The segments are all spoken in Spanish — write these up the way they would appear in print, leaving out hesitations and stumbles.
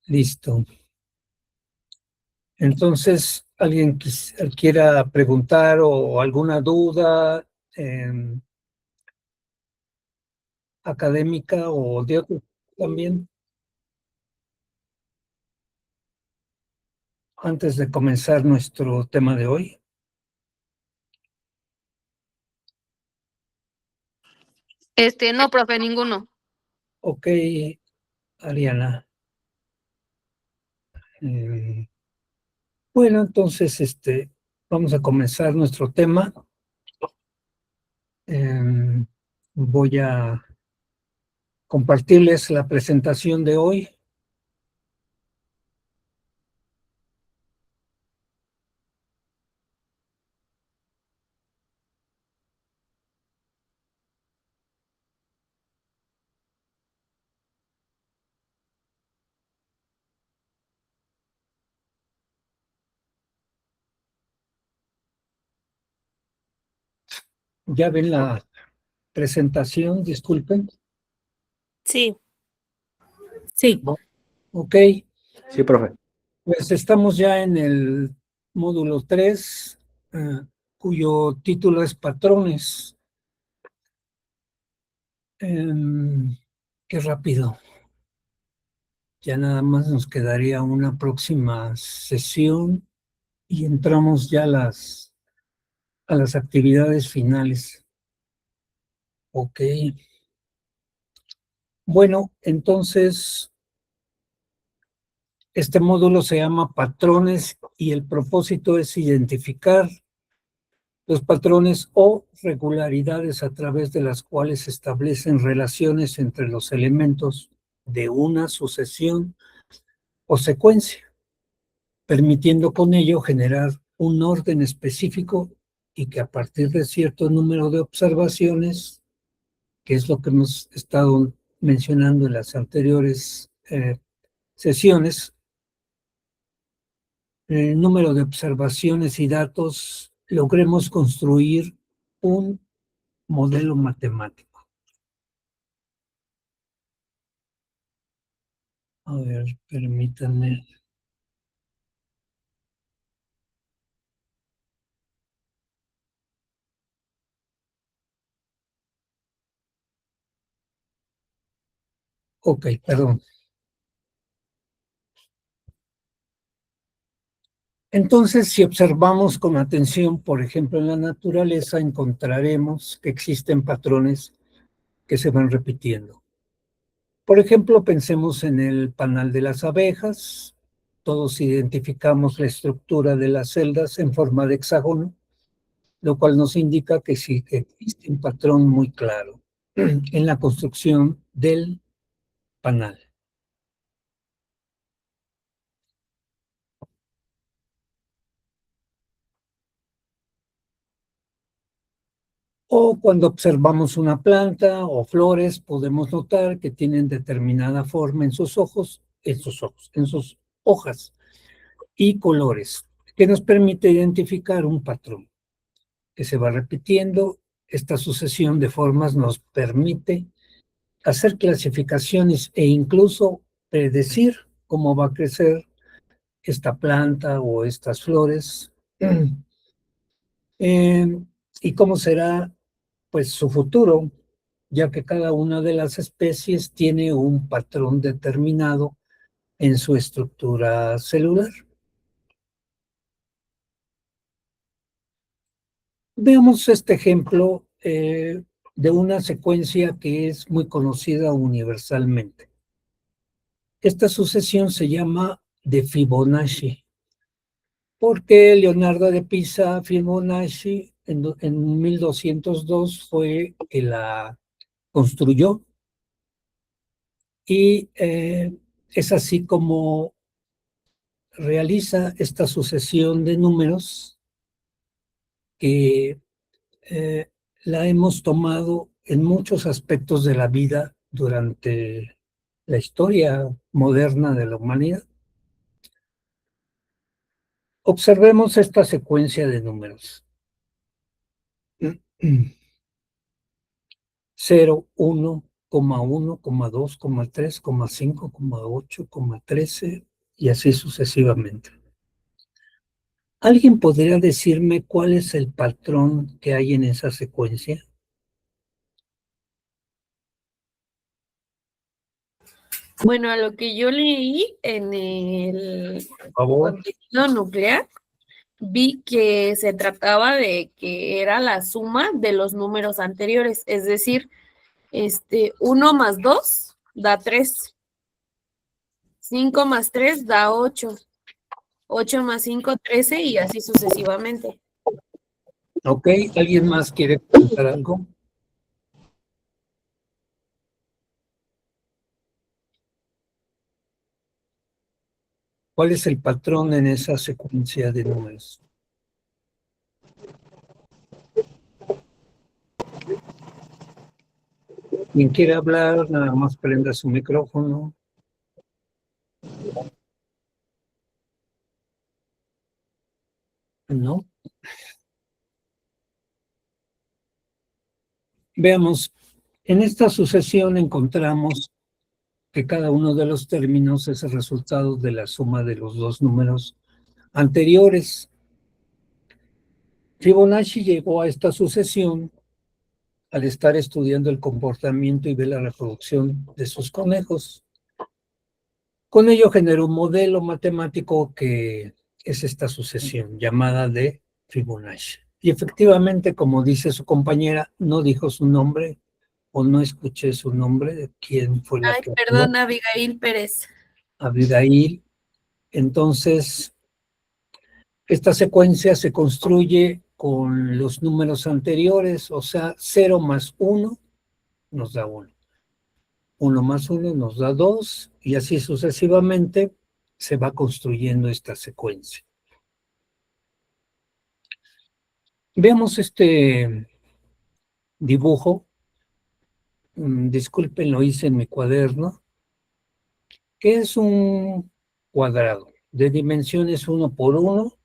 Listo. Entonces, ¿alguien quiera preguntar o alguna duda académica o de otro también antes de comenzar nuestro tema de hoy? No, profe, ninguno. Ok, Ariana. Bueno, entonces, vamos a comenzar nuestro tema. Voy a compartirles la presentación de hoy. ¿Ya ven la presentación? Disculpen. Sí. Sí. Ok. Sí, profe. Pues estamos ya en el módulo 3, cuyo título es Patrones. Qué rápido. Ya nada más nos quedaría una próxima sesión y entramos ya a las actividades finales. Ok. Bueno, entonces, este módulo se llama Patrones y el propósito es identificar los patrones o regularidades a través de las cuales se establecen relaciones entre los elementos de una sucesión o secuencia, permitiendo con ello generar un orden específico y que a partir de cierto número de observaciones, que es lo que hemos estado mencionando en las anteriores sesiones, el número de observaciones y datos, logremos construir un modelo matemático. A ver, permítanme. Ok, perdón. Entonces, si observamos con atención, por ejemplo, en la naturaleza, encontraremos que existen patrones que se van repitiendo. Por ejemplo, pensemos en el panal de las abejas. Todos identificamos la estructura de las celdas en forma de hexágono, lo cual nos indica que sí existe un patrón muy claro en la construcción del panal. O cuando observamos una planta o flores, podemos notar que tienen determinada forma en sus hojas y colores, que nos permite identificar un patrón que se va repitiendo. Esta sucesión de formas nos permite hacer clasificaciones e incluso predecir cómo va a crecer esta planta o estas flores y cómo será pues su futuro, ya que cada una de las especies tiene un patrón determinado en su estructura celular. Veamos este ejemplo de una secuencia que es muy conocida universalmente. Esta sucesión se llama de Fibonacci, porque Leonardo de Pisa Fibonacci en 1202 fue que la construyó y es así como realiza esta sucesión de números que la hemos tomado en muchos aspectos de la vida durante la historia moderna de la humanidad. Observemos esta secuencia de números. 0, 1, coma 1, coma 2, coma 3, coma 5, coma 8, coma 13 y así sucesivamente. ¿Alguien podría decirme cuál es el patrón que hay en esa secuencia? Bueno, a lo que yo leí en el Por favor. contenido nuclear, vi que se trataba de que era la suma de los números anteriores, es decir, 1 más 2 da 3, 5 más 3 da 8, 8 más 5, 13 y así sucesivamente. Ok, ¿alguien más quiere comentar algo? ¿Cuál es el patrón en esa secuencia de números? Quien quiera hablar, nada más prenda su micrófono. ¿No? Veamos, en esta sucesión encontramos que cada uno de los términos es el resultado de la suma de los dos números anteriores. Fibonacci llegó a esta sucesión al estar estudiando el comportamiento y de la reproducción de sus conejos. Con ello generó un modelo matemático que es esta sucesión llamada de Fibonacci. Y efectivamente, como dice su compañera, no dijo su nombre o no escuché su nombre de quién fue la Ay, que habló. perdón, Abigail Pérez. Abigail. Entonces, esta secuencia se construye con los números anteriores, o sea, 0 más 1 nos da 1. 1 más 1 nos da 2 y así sucesivamente se va construyendo esta secuencia. Veamos este dibujo. Disculpen, lo hice en mi cuaderno, que es un cuadrado de dimensiones 1 por 1,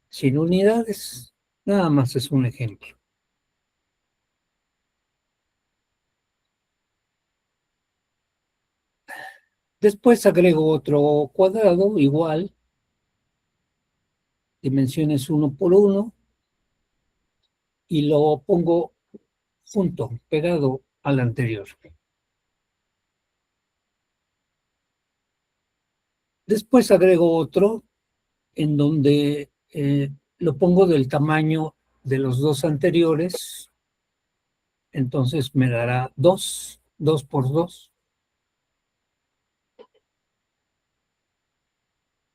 sin unidades. Nada más es un ejemplo. Después agrego otro cuadrado igual, dimensiones 1 por 1, y lo pongo junto, pegado al anterior. Después agrego otro en donde lo pongo del tamaño de los dos anteriores, entonces me dará 2, 2 por 2.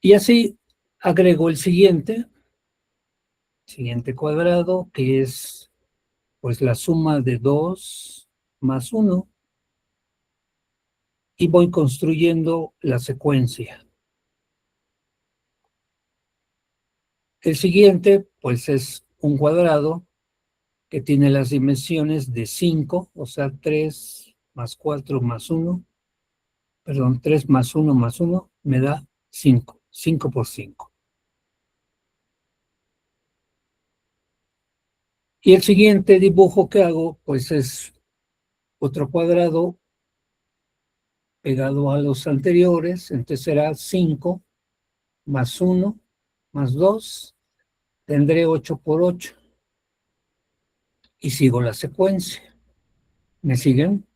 Y así agrego el siguiente cuadrado, que es pues la suma de 2 más 1, y voy construyendo la secuencia. El siguiente, pues es un cuadrado que tiene las dimensiones de 5, o sea, 3 más 4 más 1, perdón, 3 más 1 más 1 me da 5, 5 por 5. Y el siguiente dibujo que hago, pues es otro cuadrado pegado a los anteriores, entonces será 5 más 1 más 2, tendré 8 por 8. Y sigo la secuencia. ¿Me siguen?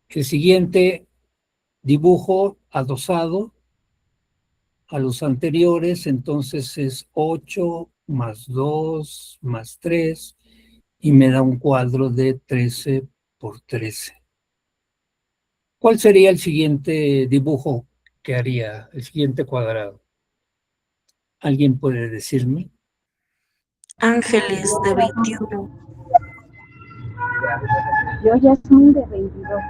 El siguiente dibujo adosado a los anteriores, entonces es 8 más 2 más 3 y me da un cuadro de 13 por 13. ¿Cuál sería el siguiente dibujo que haría, el siguiente cuadrado? ¿Alguien puede decirme? Ángeles de 21. Yo ya soy de 22.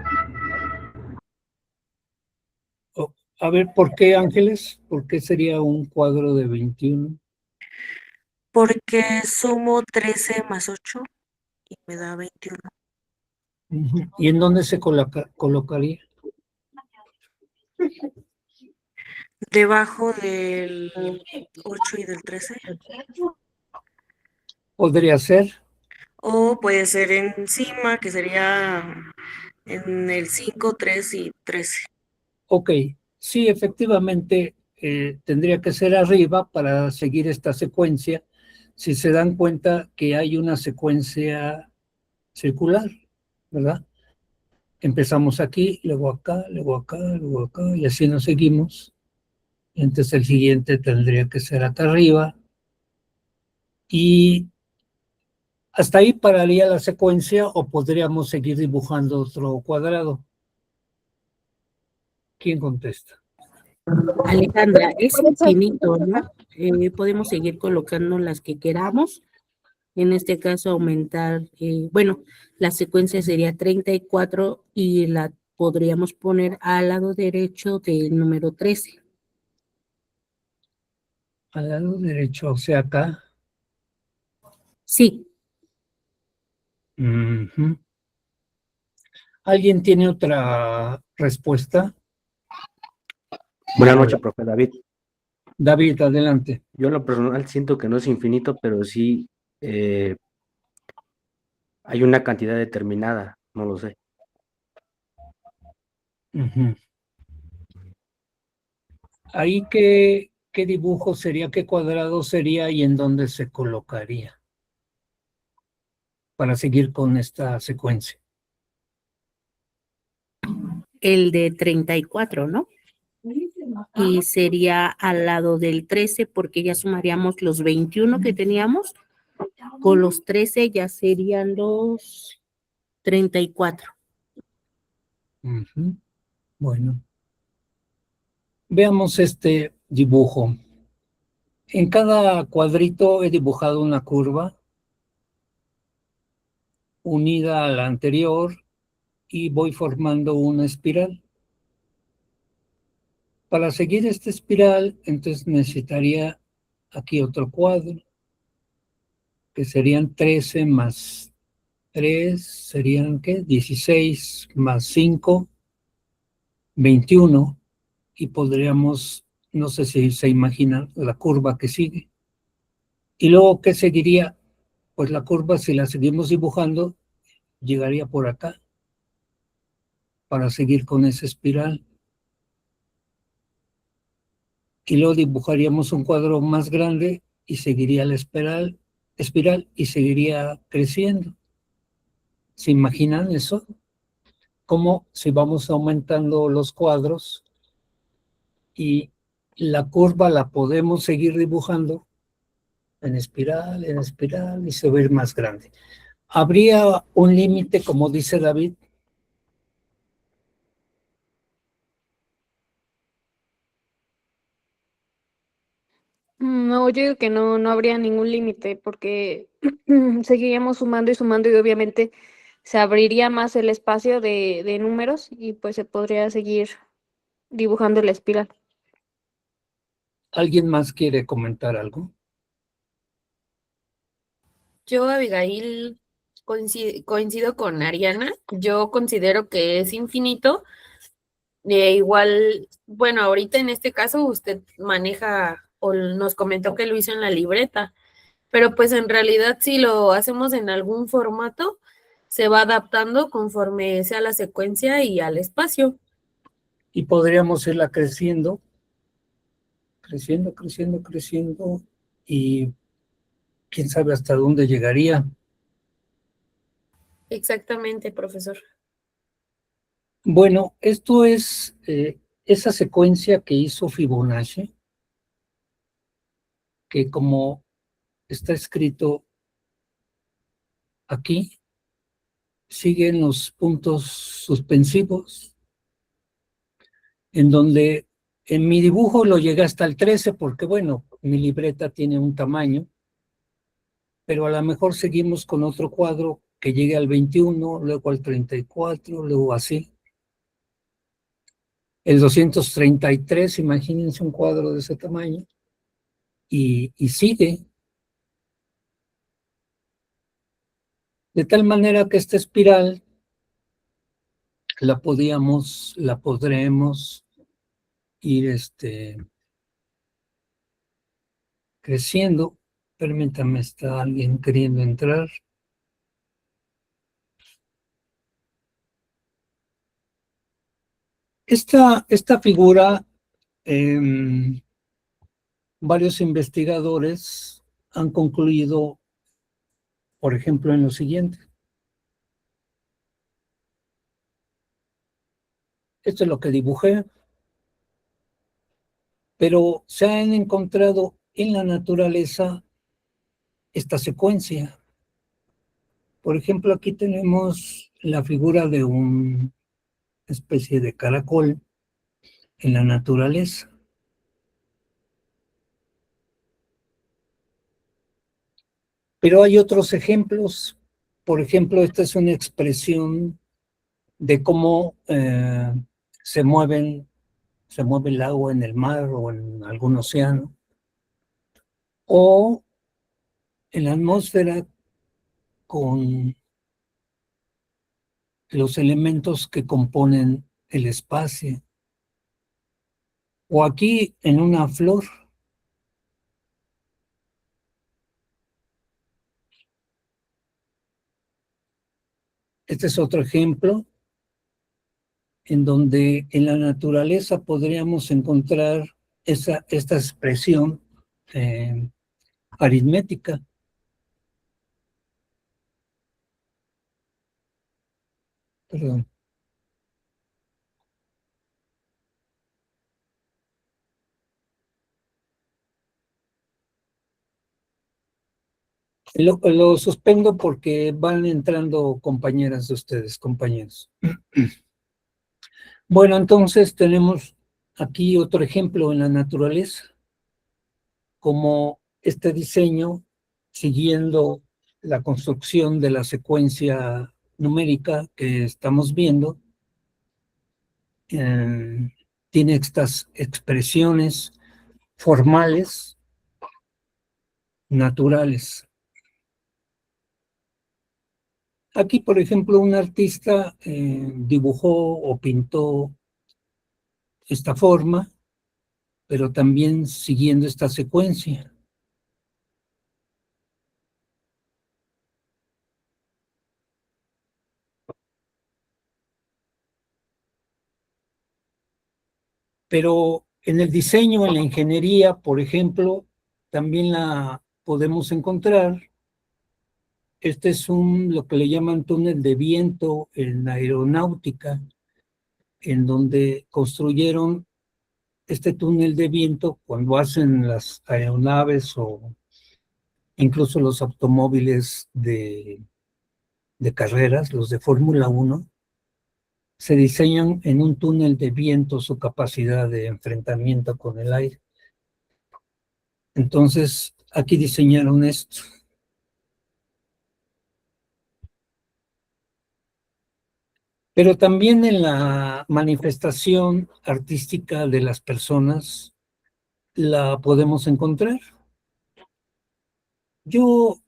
Oh, a ver, ¿por qué Ángeles? ¿Por qué sería un cuadro de 21? Porque sumo 13 más 8 y me da 21. ¿Y en dónde se colocaría? Debajo del 8 y del 13. Podría ser. o puede ser encima, que sería en el 5, 3 y 13. Ok, sí, efectivamente tendría que ser arriba para seguir esta secuencia. Si se dan cuenta que hay una secuencia circular, ¿verdad? Empezamos aquí, luego acá, luego acá, luego acá, y así nos seguimos. Entonces el siguiente tendría que ser acá arriba. Y hasta ahí pararía la secuencia o podríamos seguir dibujando otro cuadrado. ¿Quién contesta? Alejandra, es infinito, ¿no? Podemos seguir colocando las que queramos. En este caso, aumentar, bueno, la secuencia sería 34 y la podríamos poner al lado derecho del número 13. Al lado derecho, o sea, acá. Sí, Ujú. ¿Alguien tiene otra respuesta? Buenas noches, profe David. David, adelante. Yo en lo personal siento que no es infinito, pero sí hay una cantidad determinada, no lo sé. Ujú. Ahí, ¿qué dibujo sería, qué cuadrado sería y en dónde se colocaría para seguir con esta secuencia? el de 34, ¿no? Y sería al lado del 13 porque ya sumaríamos los 21 que teníamos. Con los 13 ya serían los 34. Ujú. Bueno, veamos este dibujo. En cada cuadrito he dibujado una curva unida a la anterior y voy formando una espiral. Para seguir esta espiral, entonces necesitaría aquí otro cuadro, que serían 13 más 3, serían, ¿qué? 16 más 5, 21, y podríamos, no sé si se imaginan la curva que sigue. Y luego, ¿qué seguiría? Pues la curva, si la seguimos dibujando, llegaría por acá para seguir con esa espiral. Y luego dibujaríamos un cuadro más grande y seguiría la espiral y seguiría creciendo. ¿Se imaginan eso? Como si vamos aumentando los cuadros y la curva la podemos seguir dibujando en espiral y se va a ir más grande. ¿Habría un límite, como dice David? No, yo digo que no, no habría ningún límite porque seguiríamos sumando y sumando y obviamente se abriría más el espacio de números y pues se podría seguir dibujando la espiral. ¿Alguien más quiere comentar algo? Yo, Abigail, coincido con Ariana. Yo considero que es infinito. Igual, bueno, ahorita en este caso usted maneja o nos comentó que lo hizo en la libreta, pero pues en realidad si lo hacemos en algún formato, se va adaptando conforme sea la secuencia y al espacio. Y podríamos irla creciendo, creciendo, creciendo, creciendo, y quién sabe hasta dónde llegaría. Exactamente, profesor. Bueno, esto es esa secuencia que hizo Fibonacci, que como está escrito aquí, siguen los puntos suspensivos, en donde en mi dibujo lo llegué hasta el 13 porque, bueno, mi libreta tiene un tamaño, pero a lo mejor seguimos con otro cuadro que llegue al 21, luego al 34, luego así. El 233, imagínense un cuadro de ese tamaño, y sigue. De tal manera que esta espiral la podremos ir creciendo. Permítame, está alguien queriendo entrar. Esta figura, varios investigadores han concluido, por ejemplo, en lo siguiente. Esto es lo que dibujé, pero se han encontrado en la naturaleza esta secuencia. Por ejemplo, aquí tenemos la figura de una especie de caracol en la naturaleza. Pero hay otros ejemplos. Por ejemplo, esta es una expresión de cómo se mueve el agua en el mar o en algún océano, o en la atmósfera con los elementos que componen el espacio, o aquí en una flor. Este es otro ejemplo en donde en la naturaleza podríamos encontrar esta expresión aritmética. Perdón. Lo suspendo porque van entrando compañeras de ustedes, compañeros. Bueno, entonces tenemos aquí otro ejemplo en la naturaleza, como este diseño, siguiendo la construcción de la secuencia numérica que estamos viendo, tiene estas expresiones formales, naturales. Aquí, por ejemplo, un artista dibujó o pintó esta forma, pero también siguiendo esta secuencia. Pero en el diseño, en la ingeniería, por ejemplo, también la podemos encontrar. Este es lo que le llaman túnel de viento en aeronáutica, en donde construyeron este túnel de viento cuando hacen las aeronaves o incluso los automóviles de carreras, los de Fórmula 1, se diseñan en un túnel de viento su capacidad de enfrentamiento con el aire. Entonces, aquí diseñaron esto. Pero también en la manifestación artística de las personas la podemos encontrar. Yo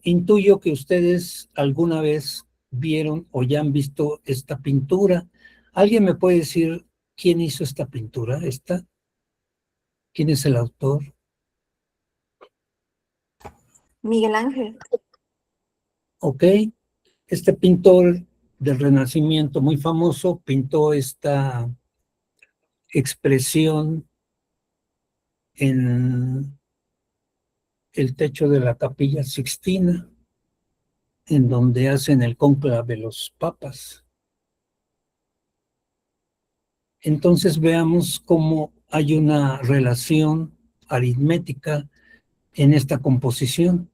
intuyo que ustedes alguna vez vieron o ya han visto esta pintura. ¿Alguien me puede decir quién hizo esta pintura? ¿Quién es el autor? Miguel Ángel. Ok, este pintor del Renacimiento muy famoso pintó esta expresión en el techo de la Capilla Sixtina, en donde hacen el cónclave los papas. Entonces veamos cómo hay una relación aritmética en esta composición.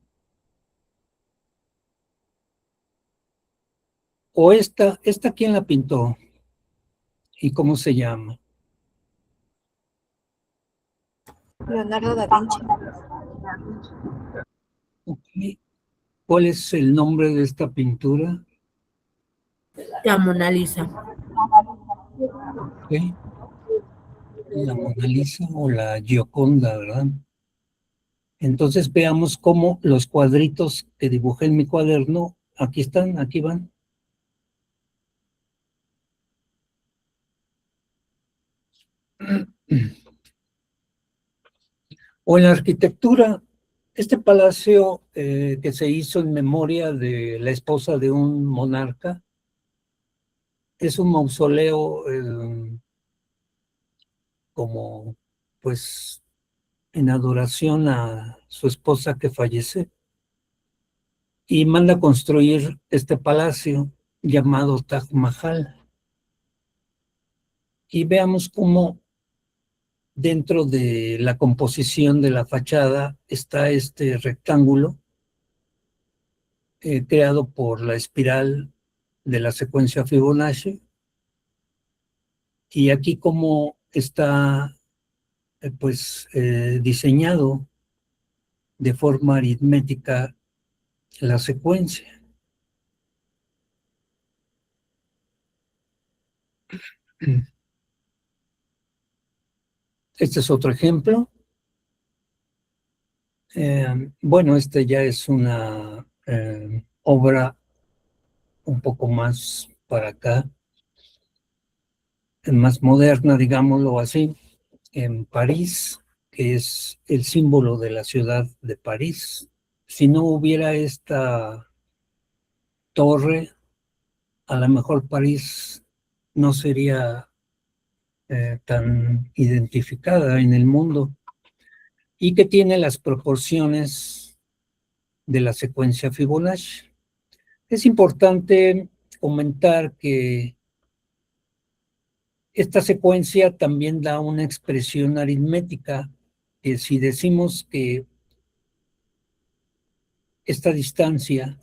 O esta ¿quién la pintó? ¿Y cómo se llama? Leonardo da Vinci. Okay. ¿Cuál es el nombre de esta pintura? La Mona Lisa. Okay. La Mona Lisa o la Gioconda, ¿verdad? Entonces veamos cómo los cuadritos que dibujé en mi cuaderno, aquí están, aquí van. O en la arquitectura, este palacio que se hizo en memoria de la esposa de un monarca, es un mausoleo como pues en adoración a su esposa que fallece, y manda construir este palacio llamado Taj Mahal. Y veamos cómo dentro de la composición de la fachada está este rectángulo creado por la espiral de la secuencia Fibonacci. Y aquí cómo está diseñado de forma aritmética la secuencia. Este es otro ejemplo. Bueno, este ya es una obra un poco más para acá, más moderna, digámoslo así, en París, que es el símbolo de la ciudad de París. Si no hubiera esta torre, a lo mejor París no sería tan identificada en el mundo, y que tiene las proporciones de la secuencia Fibonacci. Es importante comentar que esta secuencia también da una expresión aritmética, que si decimos que esta distancia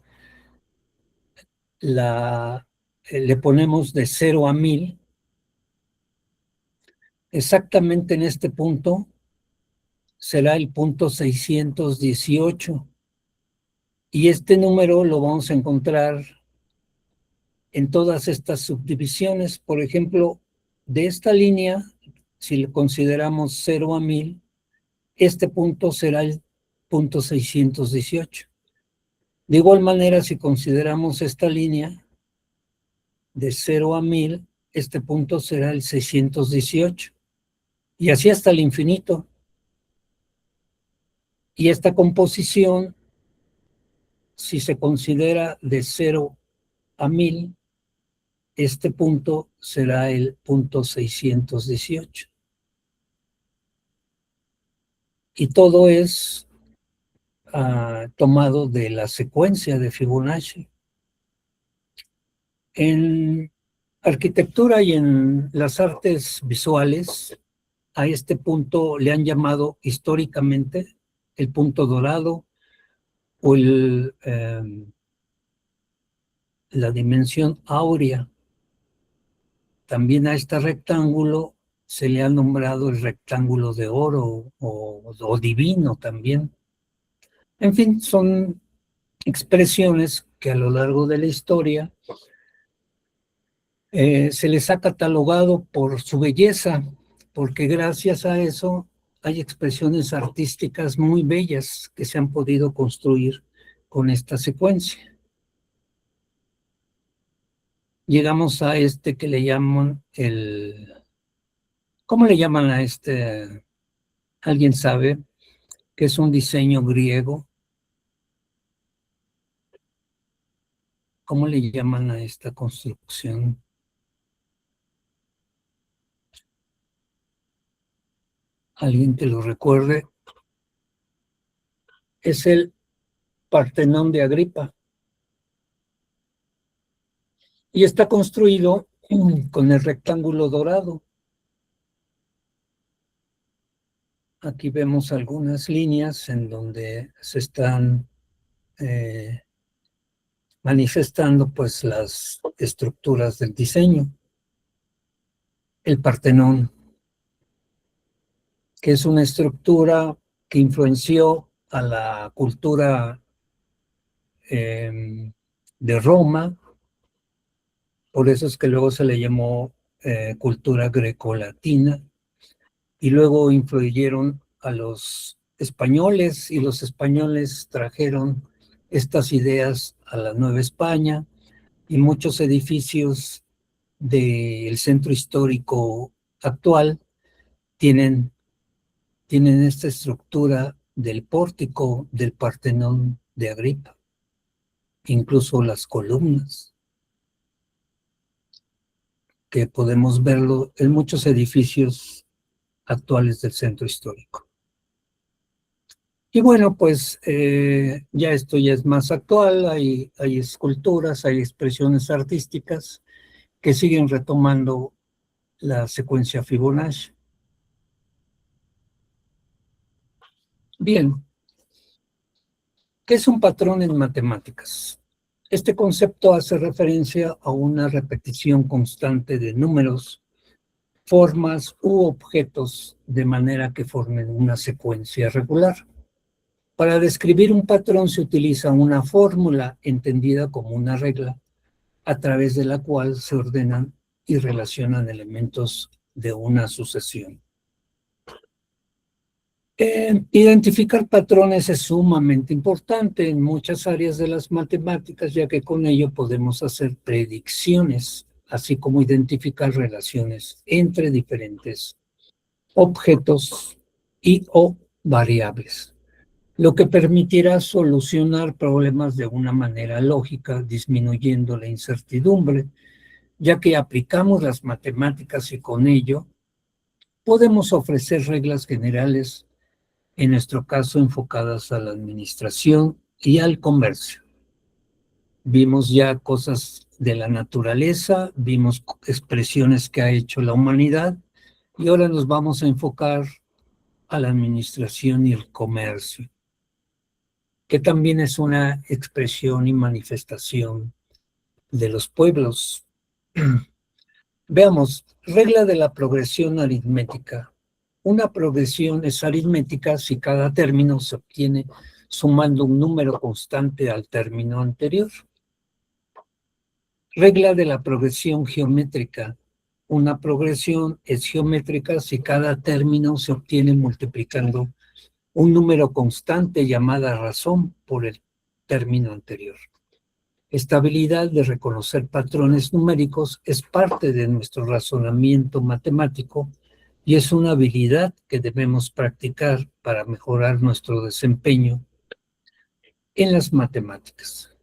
le ponemos de 0 a 1000, exactamente en este punto será el punto 618. Y este número lo vamos a encontrar en todas estas subdivisiones. Por ejemplo, de esta línea, si le consideramos 0 a 1000, este punto será el punto 618. De igual manera, si consideramos esta línea de 0 a 1000, este punto será el 618. Y así hasta el infinito. Y esta composición, si se considera de 0 a 1000, este punto será el punto 618. Y todo es tomado de la secuencia de Fibonacci. En arquitectura y en las artes visuales, a este punto le han llamado históricamente el punto dorado o la dimensión áurea. También a este rectángulo se le ha nombrado el rectángulo de oro o divino también. En fin, son expresiones que a lo largo de la historia se les ha catalogado por su belleza, porque gracias a eso hay expresiones artísticas muy bellas que se han podido construir con esta secuencia. Llegamos a este que le llaman ¿cómo le llaman a este? ¿Alguien sabe? Que es un diseño griego. ¿Cómo le llaman a esta construcción? ¿Alguien que lo recuerde? Es el Partenón de Agripa. Y está construido con el rectángulo dorado. Aquí vemos algunas líneas en donde se están manifestando pues las estructuras del diseño. El Partenón, que es una estructura que influenció a la cultura de Roma, por eso es que luego se le llamó cultura grecolatina, y luego influyeron a los españoles, y los españoles trajeron estas ideas a la Nueva España, y muchos edificios del centro histórico actual tienen esta estructura del pórtico del Partenón de Agripa, incluso las columnas, que podemos verlo en muchos edificios actuales del centro histórico. Y bueno, pues ya esto ya es más actual, hay esculturas, hay expresiones artísticas que siguen retomando la secuencia Fibonacci. Bien, ¿qué es un patrón en matemáticas? Este concepto hace referencia a una repetición constante de números, formas u objetos de manera que formen una secuencia regular. Para describir un patrón se utiliza una fórmula entendida como una regla a través de la cual se ordenan y relacionan elementos de una sucesión. Identificar patrones es sumamente importante en muchas áreas de las matemáticas, ya que con ello podemos hacer predicciones, así como identificar relaciones entre diferentes objetos y o variables, lo que permitirá solucionar problemas de una manera lógica, disminuyendo la incertidumbre, ya que aplicamos las matemáticas y con ello podemos ofrecer reglas generales, en nuestro caso enfocadas a la administración y al comercio. Vimos ya cosas de la naturaleza, vimos expresiones que ha hecho la humanidad y ahora nos vamos a enfocar a la administración y el comercio, que también es una expresión y manifestación de los pueblos. Veamos, regla de la progresión aritmética. Una progresión es aritmética si cada término se obtiene sumando un número constante al término anterior. Regla de la progresión geométrica. Una progresión es geométrica si cada término se obtiene multiplicando un número constante llamada razón por el término anterior. Esta habilidad de reconocer patrones numéricos es parte de nuestro razonamiento matemático y es una habilidad que debemos practicar para mejorar nuestro desempeño en las matemáticas.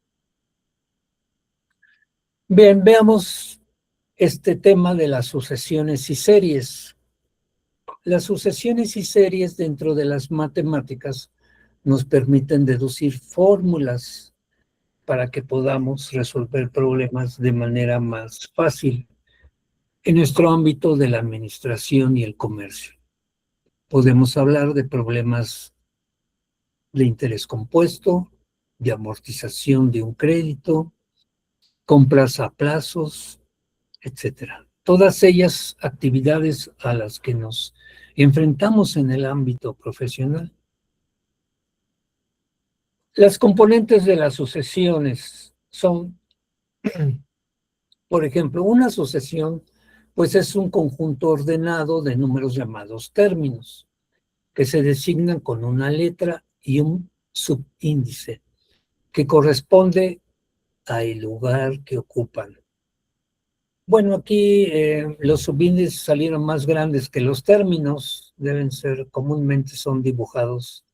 Bien, veamos este tema de las sucesiones y series. Las sucesiones y series dentro de las matemáticas nos permiten deducir fórmulas para que podamos resolver problemas de manera más fácil en nuestro ámbito de la administración y el comercio. Podemos hablar de problemas de interés compuesto, de amortización de un crédito, compras a plazos, etcétera. Todas ellas actividades a las que nos enfrentamos en el ámbito profesional. Las componentes de las sucesiones son, por ejemplo, una sucesión, pues es un conjunto ordenado de números llamados términos, que se designan con una letra y un subíndice, que corresponde al lugar que ocupan. Bueno, aquí los subíndices salieron más grandes que los términos, deben ser, comúnmente son dibujados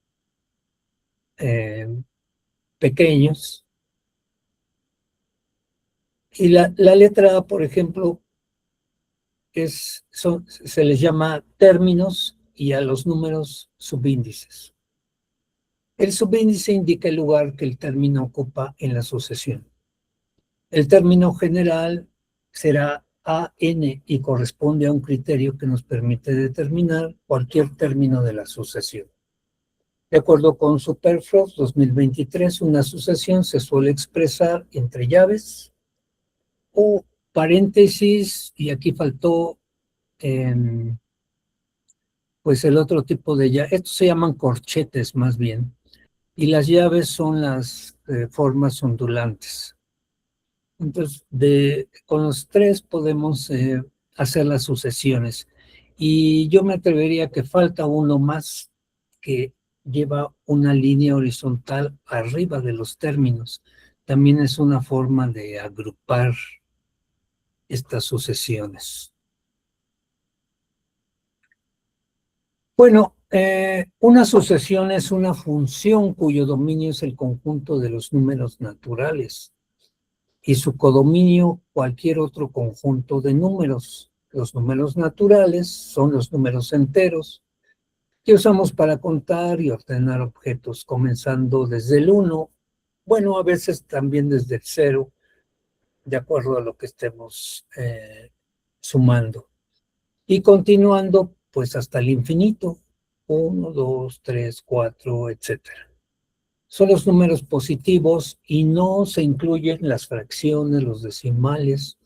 pequeños. Y la letra A, por ejemplo, se les llama términos y a los números subíndices. El subíndice indica el lugar que el término ocupa en la sucesión. El término general será AN y corresponde a un criterio que nos permite determinar cualquier término de la sucesión. De acuerdo con Superfrost 2023, una sucesión se suele expresar entre llaves o paréntesis, y aquí faltó pues el otro tipo de llaves. Estos se llaman corchetes más bien, y las llaves son las formas ondulantes. Entonces, con los tres podemos hacer las sucesiones. Y yo me atrevería a que falta uno más que lleva una línea horizontal arriba de los términos. También es una forma de agrupar estas sucesiones. Bueno, una sucesión es una función cuyo dominio es el conjunto de los números naturales y su codominio cualquier otro conjunto de números. Los números naturales son los números enteros que usamos para contar y ordenar objetos, comenzando desde el 1, bueno, a veces también desde el 0, de acuerdo a lo que estemos sumando. Y continuando, pues hasta el infinito, 1, 2, 3, 4, etcétera. Son los números positivos y no se incluyen las fracciones, los decimales,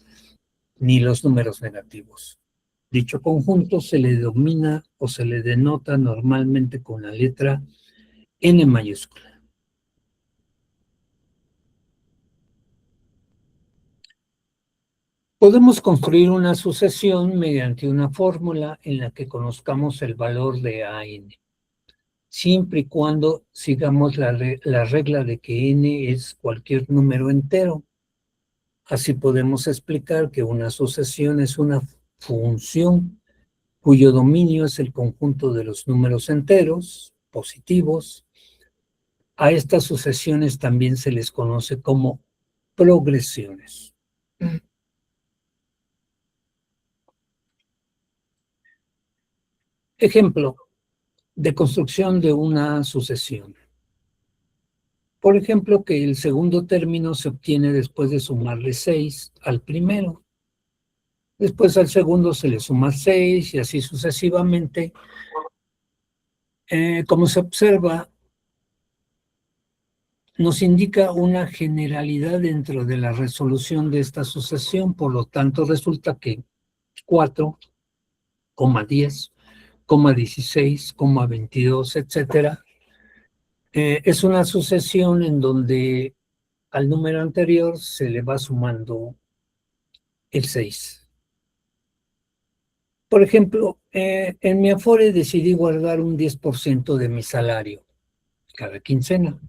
ni los números negativos. Dicho conjunto se le denomina o se le denota normalmente con la letra N mayúscula. Podemos construir una sucesión mediante una fórmula en la que conozcamos el valor de AN, siempre y cuando sigamos la regla de que N es cualquier número entero. Así podemos explicar que una sucesión es una función cuyo dominio es el conjunto de los números enteros, positivos. A estas sucesiones también se les conoce como progresiones. Ejemplo de construcción de una sucesión. Por ejemplo, que el segundo término se obtiene después de sumarle 6 al primero. Después al segundo se le suma 6 y así sucesivamente. Como se observa, nos indica una generalidad dentro de la resolución de esta sucesión, por lo tanto resulta que 4, 10, 16, 22, etcétera, es una sucesión en donde al número anterior se le va sumando el 6. Por ejemplo, en mi Afore decidí guardar un 10% de mi salario cada quincena.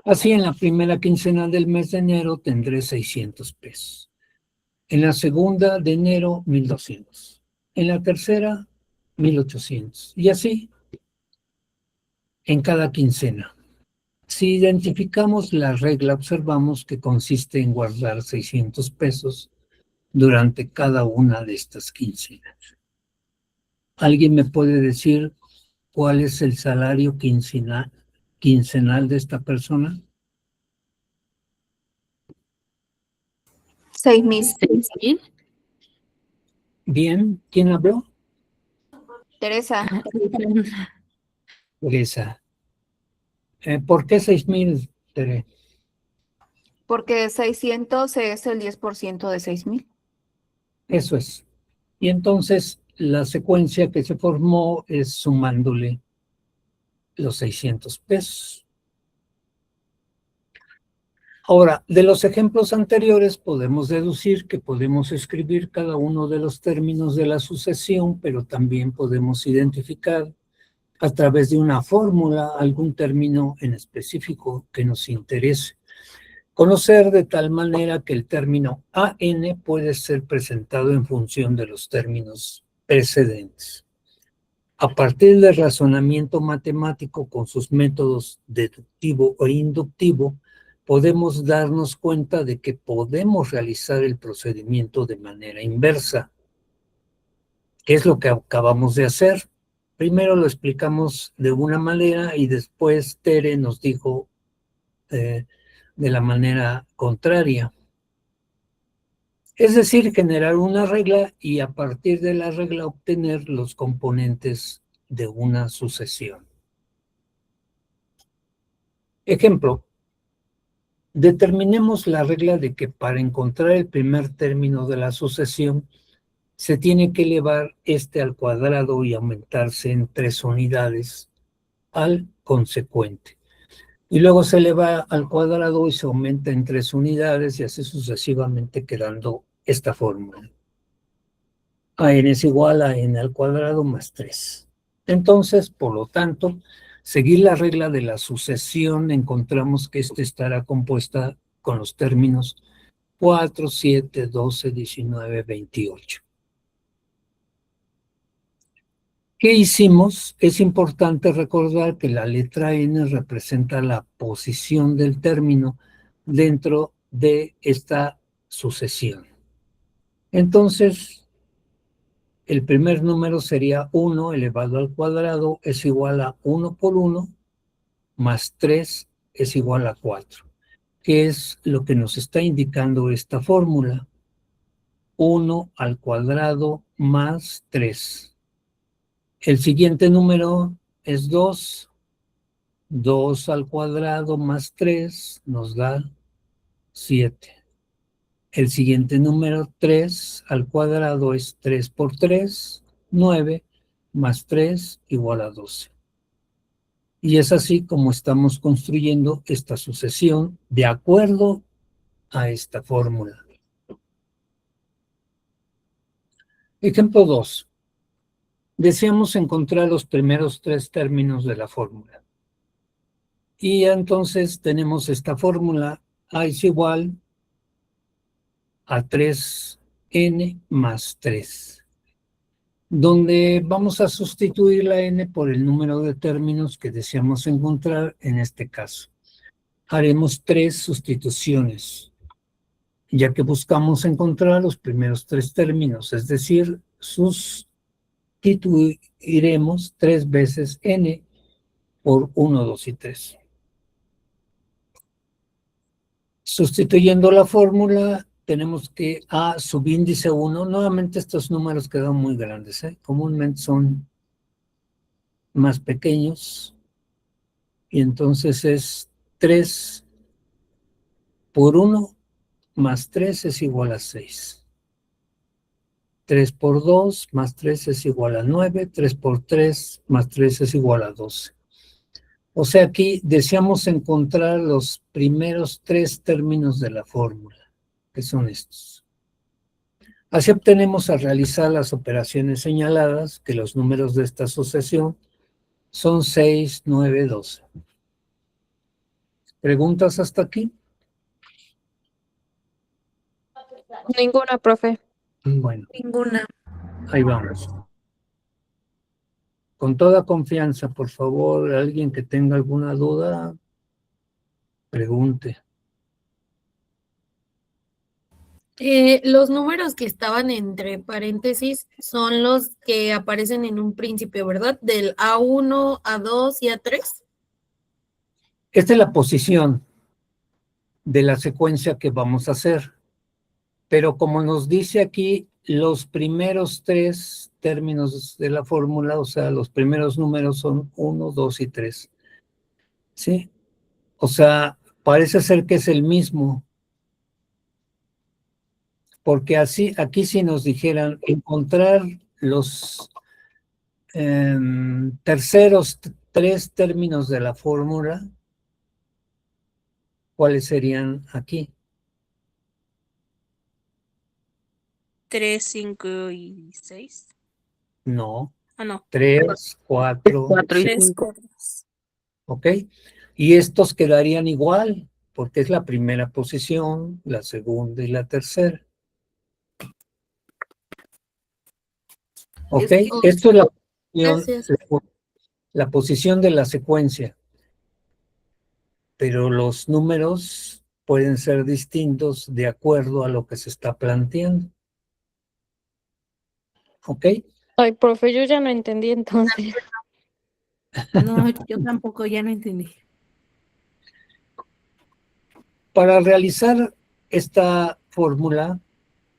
Así, en la primera quincena del mes de enero tendré 600 pesos. En la segunda de enero, 1,200. En la tercera, 1,800. Y así, en cada quincena. Si identificamos la regla, observamos que consiste en guardar 600 pesos durante cada una de estas quincenas. ¿Alguien me puede decir cuál es el salario quincenal de esta persona? 6,000. 6,000. Bien, ¿quién habló? Teresa, Teresa. ¿Por qué 6,000, Tere? porque 600 es el 10% de 6,000. Eso es. Y entonces la secuencia que se formó es sumándole los 600 pesos. Ahora, de los ejemplos anteriores podemos deducir que podemos escribir cada uno de los términos de la sucesión, pero también podemos identificar a través de una fórmula algún término en específico que nos interese. Conocer de tal manera que el término AN puede ser presentado en función de los términos precedentes. A partir del razonamiento matemático con sus métodos deductivo e inductivo, podemos darnos cuenta de que podemos realizar el procedimiento de manera inversa. ¿Qué es lo que acabamos de hacer? Primero lo explicamos de una manera y después Tere nos dijo de la manera contraria. Es decir, generar una regla y a partir de la regla obtener los componentes de una sucesión. Ejemplo, determinemos la regla de que para encontrar el primer término de la sucesión se tiene que elevar este al cuadrado y aumentarse en 3 unidades al consecuente. Y luego se eleva al cuadrado y se aumenta en 3 unidades y así sucesivamente, quedando esta fórmula. AN es igual a n al cuadrado más 3. Entonces, por lo tanto, seguir la regla de la sucesión, encontramos que esta estará compuesta con los términos 4, 7, 12, 19, 28. ¿Qué hicimos? Es importante recordar que la letra N representa la posición del término dentro de esta sucesión. Entonces, el primer número sería 1 elevado al cuadrado es igual a 1 por 1 más 3 es igual a 4, que es lo que nos está indicando esta fórmula. 1 al cuadrado más 3. El siguiente número es 2. 2 al cuadrado más 3 nos da 7. El siguiente número 3 al cuadrado es 3 por 3, 9, más 3 igual a 12. Y es así como estamos construyendo esta sucesión de acuerdo a esta fórmula. Ejemplo 2. Deseamos encontrar los primeros 3 términos de la fórmula. Y entonces tenemos esta fórmula. A es igual a 3n más 3, donde vamos a sustituir la n por el número de términos que deseamos encontrar en este caso. Haremos 3 sustituciones, ya que buscamos encontrar los primeros 3 términos, es decir, sustituiremos 3 veces n por 1, 2 y 3. Sustituyendo la fórmula, tenemos que a subíndice 1, nuevamente estos números quedan muy grandes, comúnmente son más pequeños, y entonces es 3 por 1 más 3 es igual a 6. 3 por 2 más 3 es igual a 9, 3 por 3 más 3 es igual a 12. O sea, aquí deseamos encontrar los primeros 3 términos de la fórmula, que son estos. Así obtenemos al realizar las operaciones señaladas que los números de esta sucesión son 6, 9, 12. ¿Preguntas hasta aquí? Ninguna, profe. Bueno, Ninguna. ahí vamos. Con toda confianza, por favor, alguien que tenga alguna duda, pregunte. Los números que estaban entre paréntesis son los que aparecen en un principio, ¿verdad? Del A1, A2 y A3. Esta es la posición de la secuencia que vamos a hacer. Pero como nos dice aquí, los primeros 3 términos de la fórmula, o sea, los primeros números son 1, 2 y 3. ¿Sí? O sea, parece ser que es el mismo. Porque así, aquí si nos dijeran encontrar los terceros 3 términos de la fórmula, ¿cuáles serían aquí? 3, 5 y 6. No. Ah, no. 3, 4, 4 y 3, 5. 4. ¿ok? Y estos quedarían igual, porque es la primera posición, la segunda y la tercera. ¿Ok? Esto es Gracias. la posición de la secuencia. Pero los números pueden ser distintos de acuerdo a lo que se está planteando. ¿Ok? Ay, profe, yo ya no entendí entonces. No, yo tampoco ya no entendí. Para realizar esta fórmula,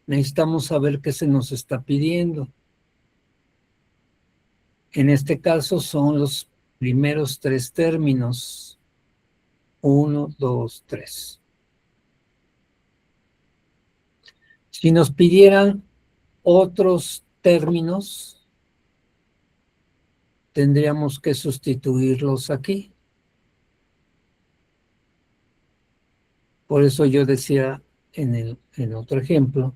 necesitamos saber qué se nos está pidiendo. En este caso son los primeros 3 términos. 1, 2, 3. Si nos pidieran otros términos, tendríamos que sustituirlos aquí. Por eso yo decía en otro ejemplo,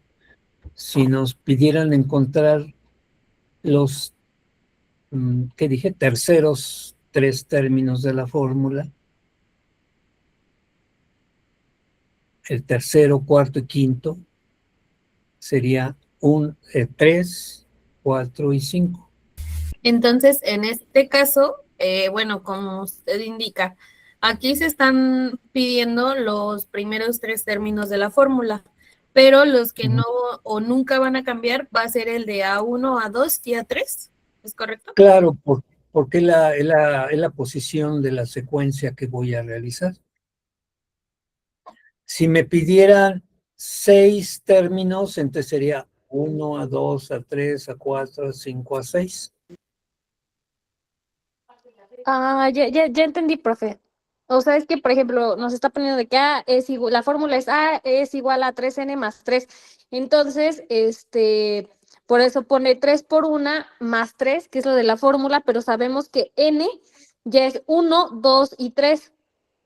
si nos pidieran encontrar los, ¿qué dije? Terceros 3 términos de la fórmula, el tercero, cuarto y quinto, sería 3, 4 y 5. Entonces, en este caso, bueno, como usted indica, aquí se están pidiendo los primeros 3 términos de la fórmula, pero los que Ujú. no o nunca van a cambiar va a ser el de A1, A2 y A3, ¿es correcto? Claro, porque es la posición de la secuencia que voy a realizar. Si me pidieran 6 términos, entonces sería 1, A2, A3, A4, A5, A6. Ya entendí, profe. O sea, es que, por ejemplo, nos está poniendo de que A es igual, la fórmula es A es igual a 3N más 3. Entonces, por eso pone 3 por 1 más 3, que es lo de la fórmula, pero sabemos que N ya es 1, 2 y 3.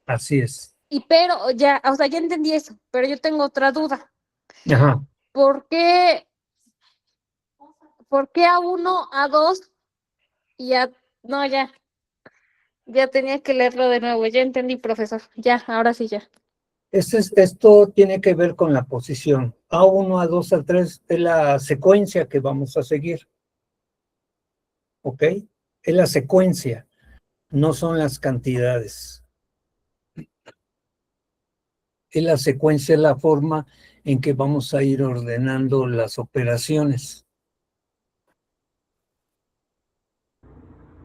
Así es. Y pero ya, o sea, ya entendí eso, pero yo tengo otra duda. Ajá. ¿Por qué, por qué A1, A2 y A... No, ya tenía que leerlo de nuevo. Ya entendí, profesor. Ya, ahora sí ya. Esto tiene que ver con la posición. A1, A2, A3 es la secuencia que vamos a seguir. ¿Ok? Es la secuencia, no son las cantidades. Es la secuencia, es la forma en que vamos a ir ordenando las operaciones.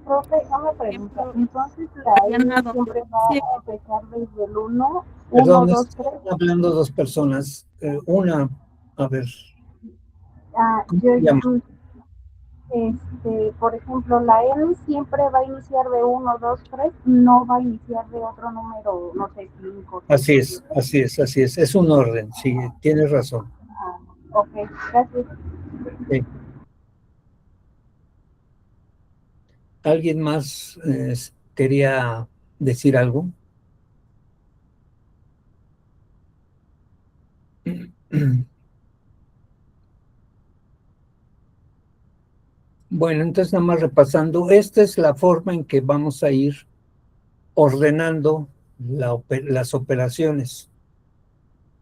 Profe, una pregunta. Entonces la N siempre va a empezar desde el 1, 1, Perdón, 2, 3. están hablando dos personas. Una, a ver, ¿cómo Yo, se llama? por ejemplo, la N siempre va a iniciar de 1, 2, 3, no va a iniciar de otro número, no sé, 5, 6 Así o es, 7. así es, así es. Es un orden, sí, tienes razón. Ok, gracias. Sí. ¿Alguien más quería decir algo? Bueno, entonces nada más repasando, esta es la forma en que vamos a ir ordenando las operaciones.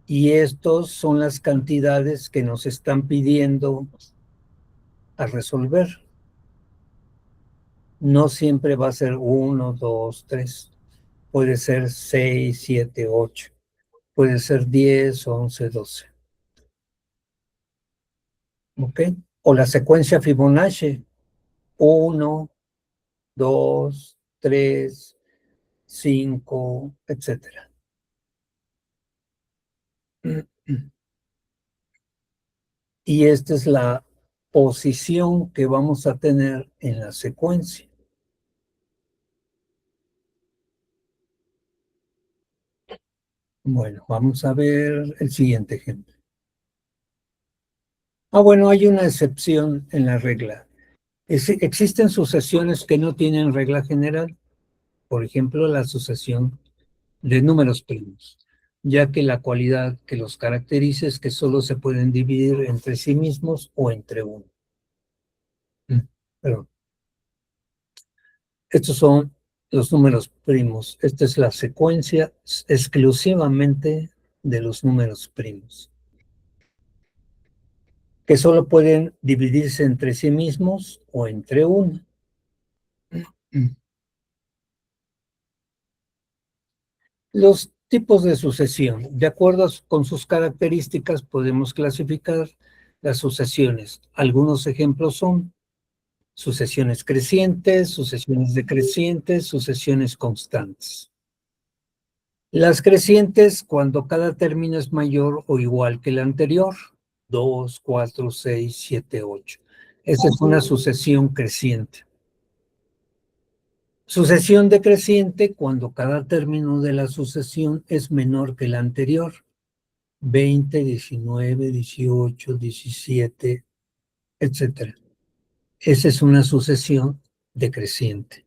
Y estos son las cantidades que nos están pidiendo a resolver. No siempre va a ser 1, 2, 3. Puede ser 6, 7, 8. Puede ser 10, 11, 12. ¿Ok? O la secuencia Fibonacci. 1, 2, 3, 5, etcétera. Y esta es la posición que vamos a tener en la secuencia. Bueno, vamos a ver el siguiente ejemplo. Bueno, hay una excepción en la regla. Existen sucesiones que no tienen regla general. Por ejemplo, la sucesión de números primos, ya que la cualidad que los caracteriza es que solo se pueden dividir entre sí mismos o entre uno. Perdón. Estos son los números primos. Esta es la secuencia exclusivamente de los números primos, que solo pueden dividirse entre sí mismos o entre uno. Los tipos de sucesión. De acuerdo con sus características, podemos clasificar las sucesiones. Algunos ejemplos son sucesiones crecientes, sucesiones decrecientes, sucesiones constantes. Las crecientes, cuando cada término es mayor o igual que el anterior, 2, 4, 6, 7, 8. Esa es una sucesión creciente. Sucesión decreciente, cuando cada término de la sucesión es menor que el anterior, 20, 19, 18, 17, etcétera. Esa es una sucesión decreciente.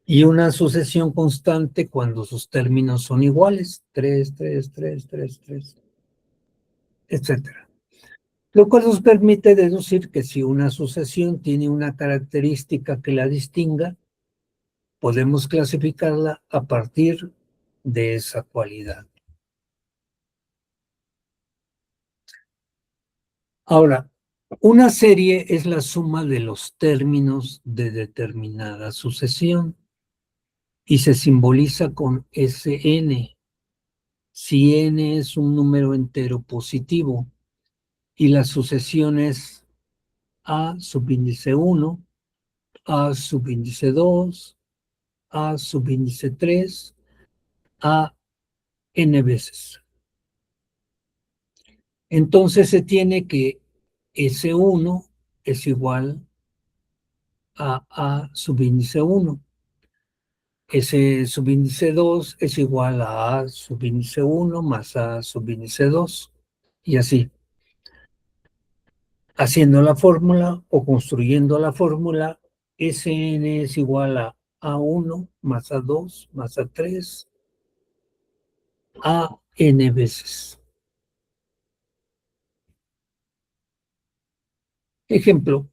Y una sucesión constante cuando sus términos son iguales, 3, 3, 3, 3, 3, etcétera. Lo cual nos permite deducir que si una sucesión tiene una característica que la distinga, podemos clasificarla a partir de esa cualidad. Ahora, una serie es la suma de los términos de determinada sucesión y se simboliza con Sn. Si n es un número entero positivo, y la sucesión es A subíndice 1, A subíndice 2, A subíndice 3, A n veces. Entonces se tiene que S1 es igual a A subíndice 1. S subíndice 2 es igual a A subíndice 1 más A subíndice 2. Y así. Haciendo la fórmula o construyendo la fórmula, Sn es igual a A1 más A2 más A3 a n veces. Ejemplo,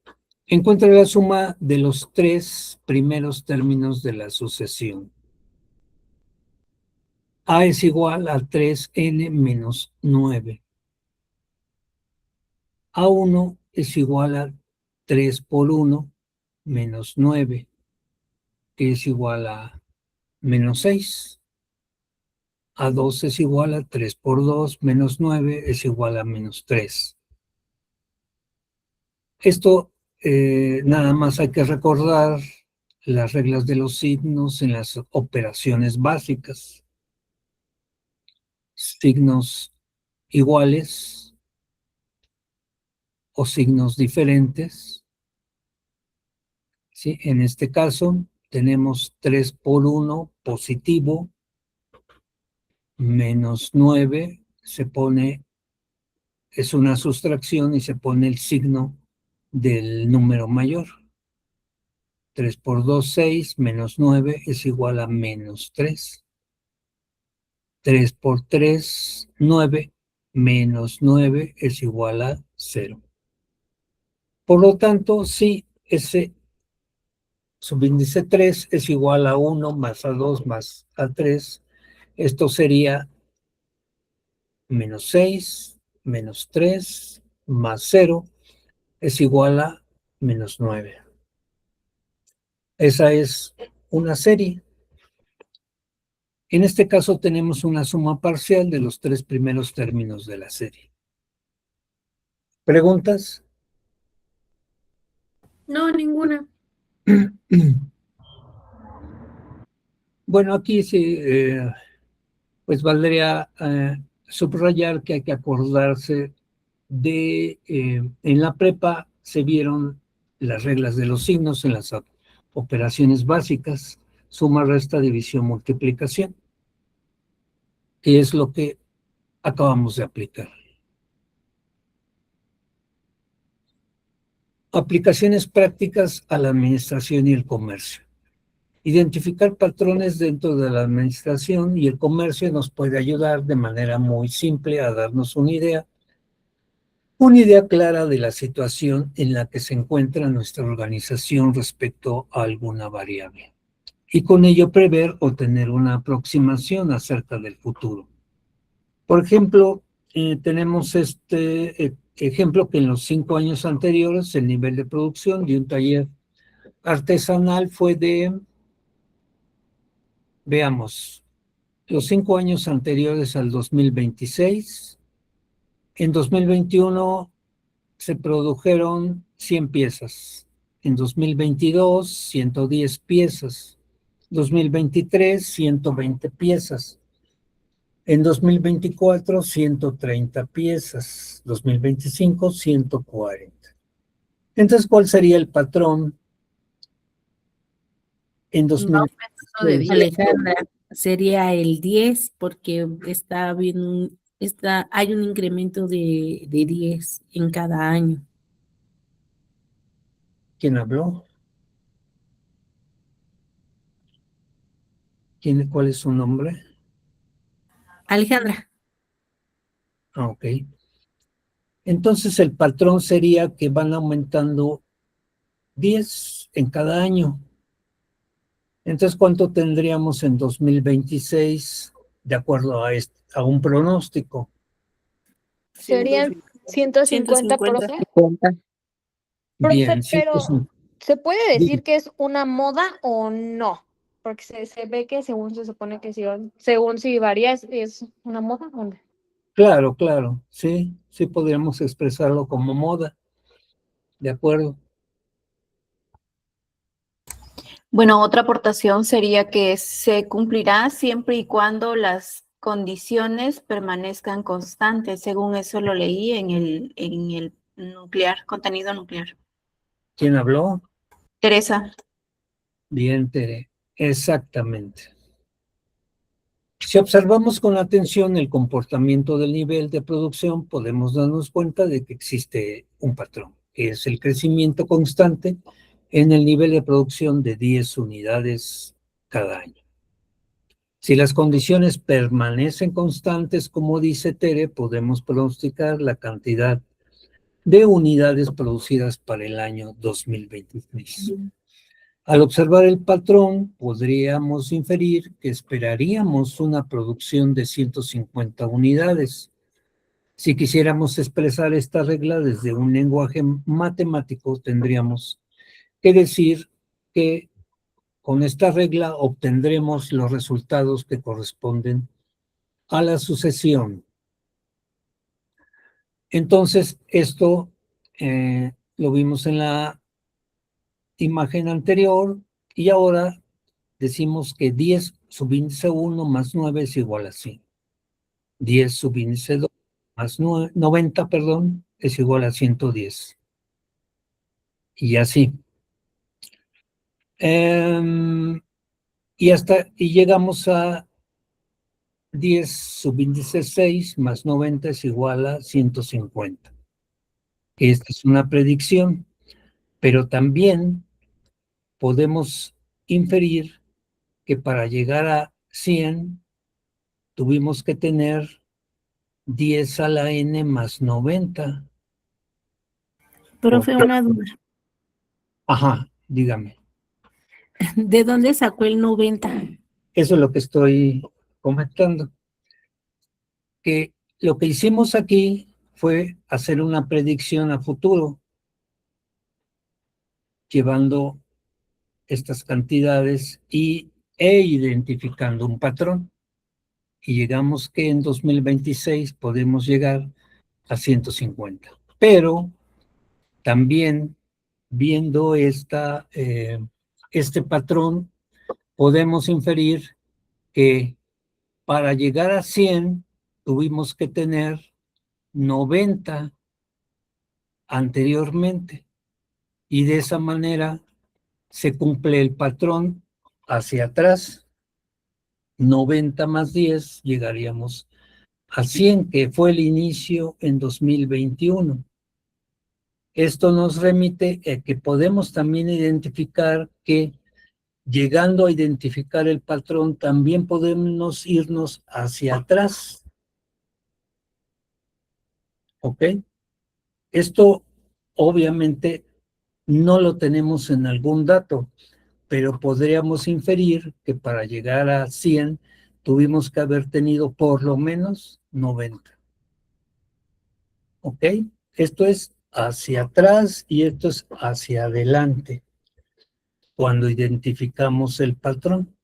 encuentra la suma de los 3 primeros términos de la sucesión. A es igual a 3n menos 9. A1 es igual a 3 por 1 menos 9, que es igual a menos 6. A2 es igual a 3 por 2 menos 9 es igual a menos 3. Esto nada más hay que recordar las reglas de los signos en las operaciones básicas. Signos iguales o signos diferentes. ¿Sí? En este caso tenemos 3 por 1 positivo menos 9 se pone, es una sustracción y se pone el signo del número mayor. 3 por 2, 6, menos 9 es igual a menos 3. 3 por 3, 9, menos 9 es igual a 0. Por lo tanto, si ese subíndice 3 es igual a 1 más A2 más A3, esto sería menos 6, menos 3, más 0 es igual a menos 9. Esa es una serie. En este caso tenemos una suma parcial de los 3 primeros términos de la serie. ¿Preguntas? No, ninguna. Bueno, aquí sí, pues valdría subrayar que hay que acordarse de, en la prepa se vieron las reglas de los signos en las operaciones básicas, suma, resta, división, multiplicación, que es lo que acabamos de aplicar. Aplicaciones prácticas a la administración y el comercio. Identificar patrones dentro de la administración y el comercio nos puede ayudar de manera muy simple a darnos una idea clara de la situación en la que se encuentra nuestra organización respecto a alguna variable. Y con ello prever o tener una aproximación acerca del futuro. Por ejemplo, tenemos este ejemplo que en los 5 años anteriores el nivel de producción de un taller artesanal fue de, veamos, los 5 años anteriores al 2026, en 2021 se produjeron 100 piezas, en 2022 110 piezas, 2023 120 piezas, en 2024 130 piezas, 2025 140. Entonces, ¿cuál sería el patrón en 2026? de 10. Alejandra, sería el 10 porque hay un incremento de 10 en cada año. ¿Quién habló? ¿Cuál es su nombre? Alejandra, Ah, ok. Entonces el patrón sería que van aumentando 10 en cada año. Entonces, ¿cuánto tendríamos en 2026 de acuerdo a un pronóstico? Serían 150, profe. Bien, Profe, pero 150. ¿se puede Diga. decir que es una moda o no? Porque se ve que según se supone que sí, según si varía es una moda o no. Claro, claro, sí, sí podríamos expresarlo como moda. De acuerdo. Bueno, otra aportación sería que se cumplirá siempre y cuando las condiciones permanezcan constantes. Según eso lo leí en el nuclear, contenido nuclear. ¿Quién habló? Teresa. Bien, Tere. Exactamente. Si observamos con atención el comportamiento del nivel de producción, podemos darnos cuenta de que existe un patrón, que es el crecimiento constante en el nivel de producción de 10 unidades cada año. Si las condiciones permanecen constantes, como dice Tere, podemos pronosticar la cantidad de unidades producidas para el año 2023. Al observar el patrón, podríamos inferir que esperaríamos una producción de 150 unidades. Si quisiéramos expresar esta regla desde un lenguaje matemático, tendríamos que decir que con esta regla obtendremos los resultados que corresponden a la sucesión. Entonces, esto lo vimos en la imagen anterior y ahora decimos que 10 subíndice 1 más 9 es igual a 100. 10 subíndice 2 más 90, perdón, es igual a 110. Y así. Y llegamos a 10 subíndice 6 más 90 es igual a 150. Esta es una predicción, pero también podemos inferir que para llegar a 100 tuvimos que tener 10 a la n más 90. Profe, una duda. Ajá, dígame. ¿De dónde sacó el 90? Eso es lo que estoy comentando. Que lo que hicimos aquí fue hacer una predicción a futuro, llevando estas cantidades e identificando un patrón. Y llegamos que en 2026 podemos llegar a 150. Pero también viendo este patrón, podemos inferir que para llegar a 100 tuvimos que tener 90 anteriormente. Y de esa manera se cumple el patrón hacia atrás. 90 más 10 llegaríamos a 100, que fue el inicio en 2021. Esto nos remite a que podemos también identificar que llegando a identificar el patrón, también podemos irnos hacia atrás. ¿Ok? Esto obviamente no lo tenemos en algún dato, pero podríamos inferir que para llegar a 100 tuvimos que haber tenido por lo menos 90. ¿Ok? Esto es hacia atrás y esto es hacia adelante cuando identificamos el patrón.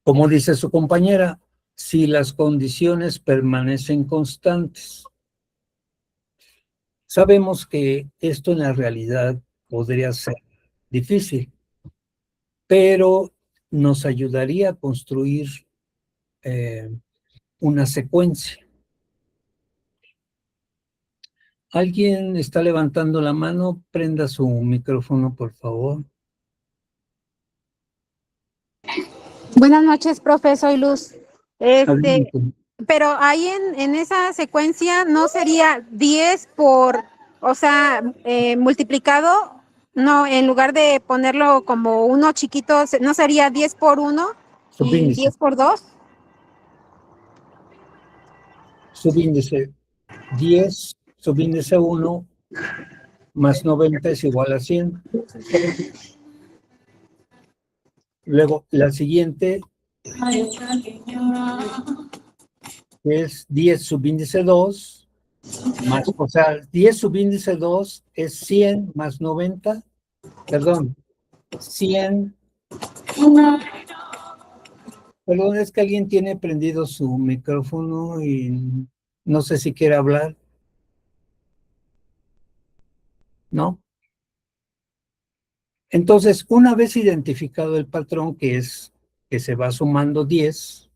Como dice su compañera, si las condiciones permanecen constantes. Sabemos que esto en la realidad podría ser difícil, pero nos ayudaría a construir una secuencia. ¿Alguien está levantando la mano? Prenda su micrófono, por favor. Buenas noches, profe, soy Luz. Adelante. Pero ahí en esa secuencia no sería 10 por, o sea, multiplicado, no, en lugar de ponerlo como uno chiquito, no sería 10 por 1 y Subíndice. 10 por 2. Subíndice 10, subíndice 1 más 90 es igual a 100. Luego, la siguiente es 10 subíndice 2, más, o sea, 10 subíndice 2 es 100 más 90, perdón, 100 Perdón, es que alguien tiene prendido su micrófono y no sé si quiere hablar. ¿No? Entonces, una vez identificado el patrón, que es que se va sumando 10,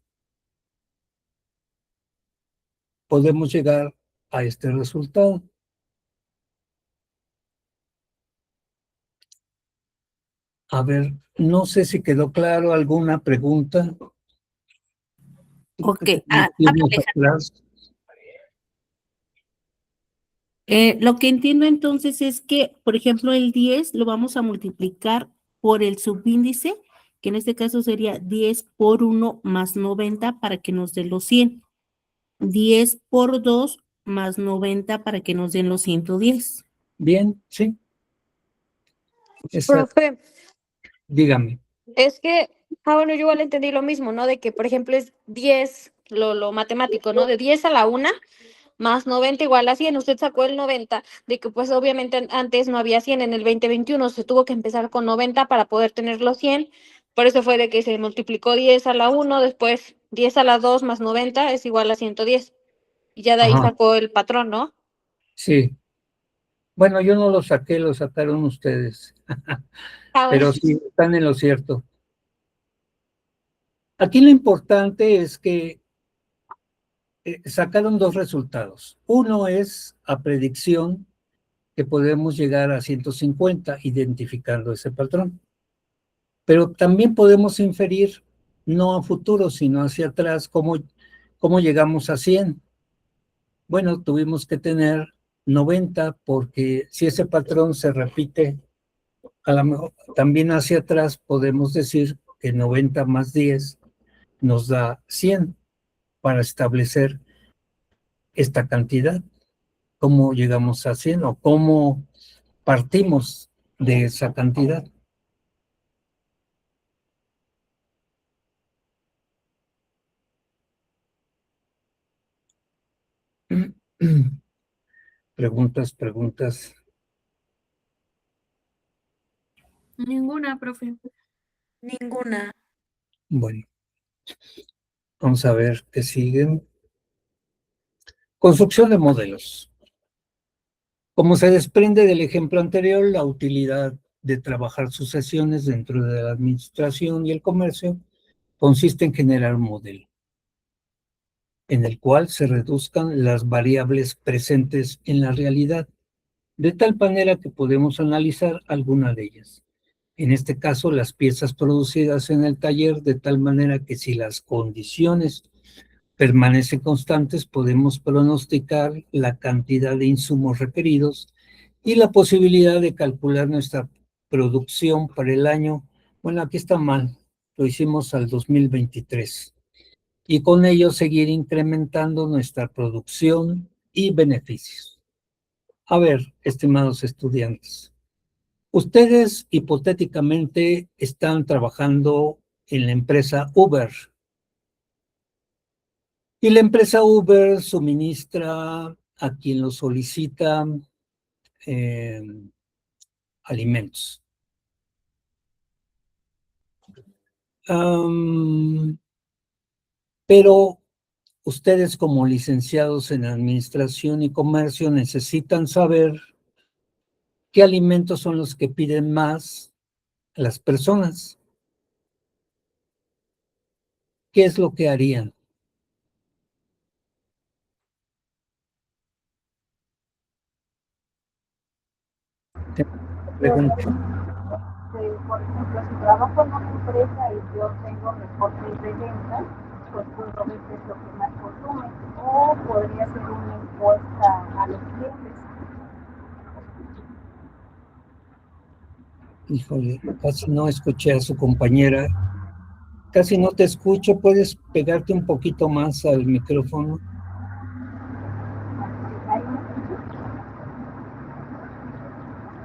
podemos llegar a este resultado. A ver, no sé si quedó claro alguna pregunta. Ok, Tienes Alejandra. atrás. Lo que entiendo entonces es que, por ejemplo, el 10 lo vamos a multiplicar por el subíndice, que en este caso sería 10 por 1 más 90 para que nos den los 100. 10 por 2 más 90 para que nos den los 110. Bien, sí. Profe, Dígame. es que, bueno, yo igual entendí lo mismo, ¿no? De que, por ejemplo, es 10, lo matemático, ¿no? De 10 a la 1 más 90 igual a 100. Usted sacó el 90, de que pues obviamente antes no había 100, en el 2021 se tuvo que empezar con 90 para poder tener los 100. Por eso fue de que se multiplicó 10 a la 1, después 10 a la 2 más 90 es igual a 110. Y ya de ahí Ajá. sacó el patrón, ¿no? Sí. Bueno, yo no lo saqué, lo sacaron ustedes. Pero sí, están en lo cierto. Aquí lo importante es que sacaron dos resultados. Uno es a predicción, que podemos llegar a 150 identificando ese patrón. Pero también podemos inferir, no a futuro, sino hacia atrás, cómo llegamos a 100. Bueno, tuvimos que tener 90, porque si ese patrón se repite, a lo mejor también hacia atrás podemos decir que 90 más 10 nos da 100 para establecer esta cantidad. ¿Cómo llegamos a 100 o cómo partimos de esa cantidad? Preguntas. Ninguna, profe. Ninguna. Bueno, vamos a ver qué siguen. Construcción de modelos. Como se desprende del ejemplo anterior, la utilidad de trabajar sucesiones dentro de la administración y el comercio consiste en generar un modelo en el cual se reduzcan las variables presentes en la realidad, de tal manera que podemos analizar alguna de ellas. En este caso, las piezas producidas en el taller, de tal manera que si las condiciones permanecen constantes, podemos pronosticar la cantidad de insumos requeridos y la posibilidad de calcular nuestra producción para el año. Bueno, aquí está mal, lo hicimos al 2023. Y con ello seguir incrementando nuestra producción y beneficios. A ver, estimados estudiantes, ustedes hipotéticamente están trabajando en la empresa Uber. Y la empresa Uber suministra a quien lo solicita alimentos. Pero ustedes como licenciados en Administración y Comercio necesitan saber qué alimentos son los que piden más las personas. ¿Qué es lo que harían? Pregunta. Por ejemplo, si trabajo en una empresa y yo tengo reportes de ventas, pues puedo ver qué es lo que más consume. O podría ser una encuesta a los clientes. Híjole, casi no escuché a su compañera. Casi no te escucho. ¿Puedes pegarte un poquito más al micrófono?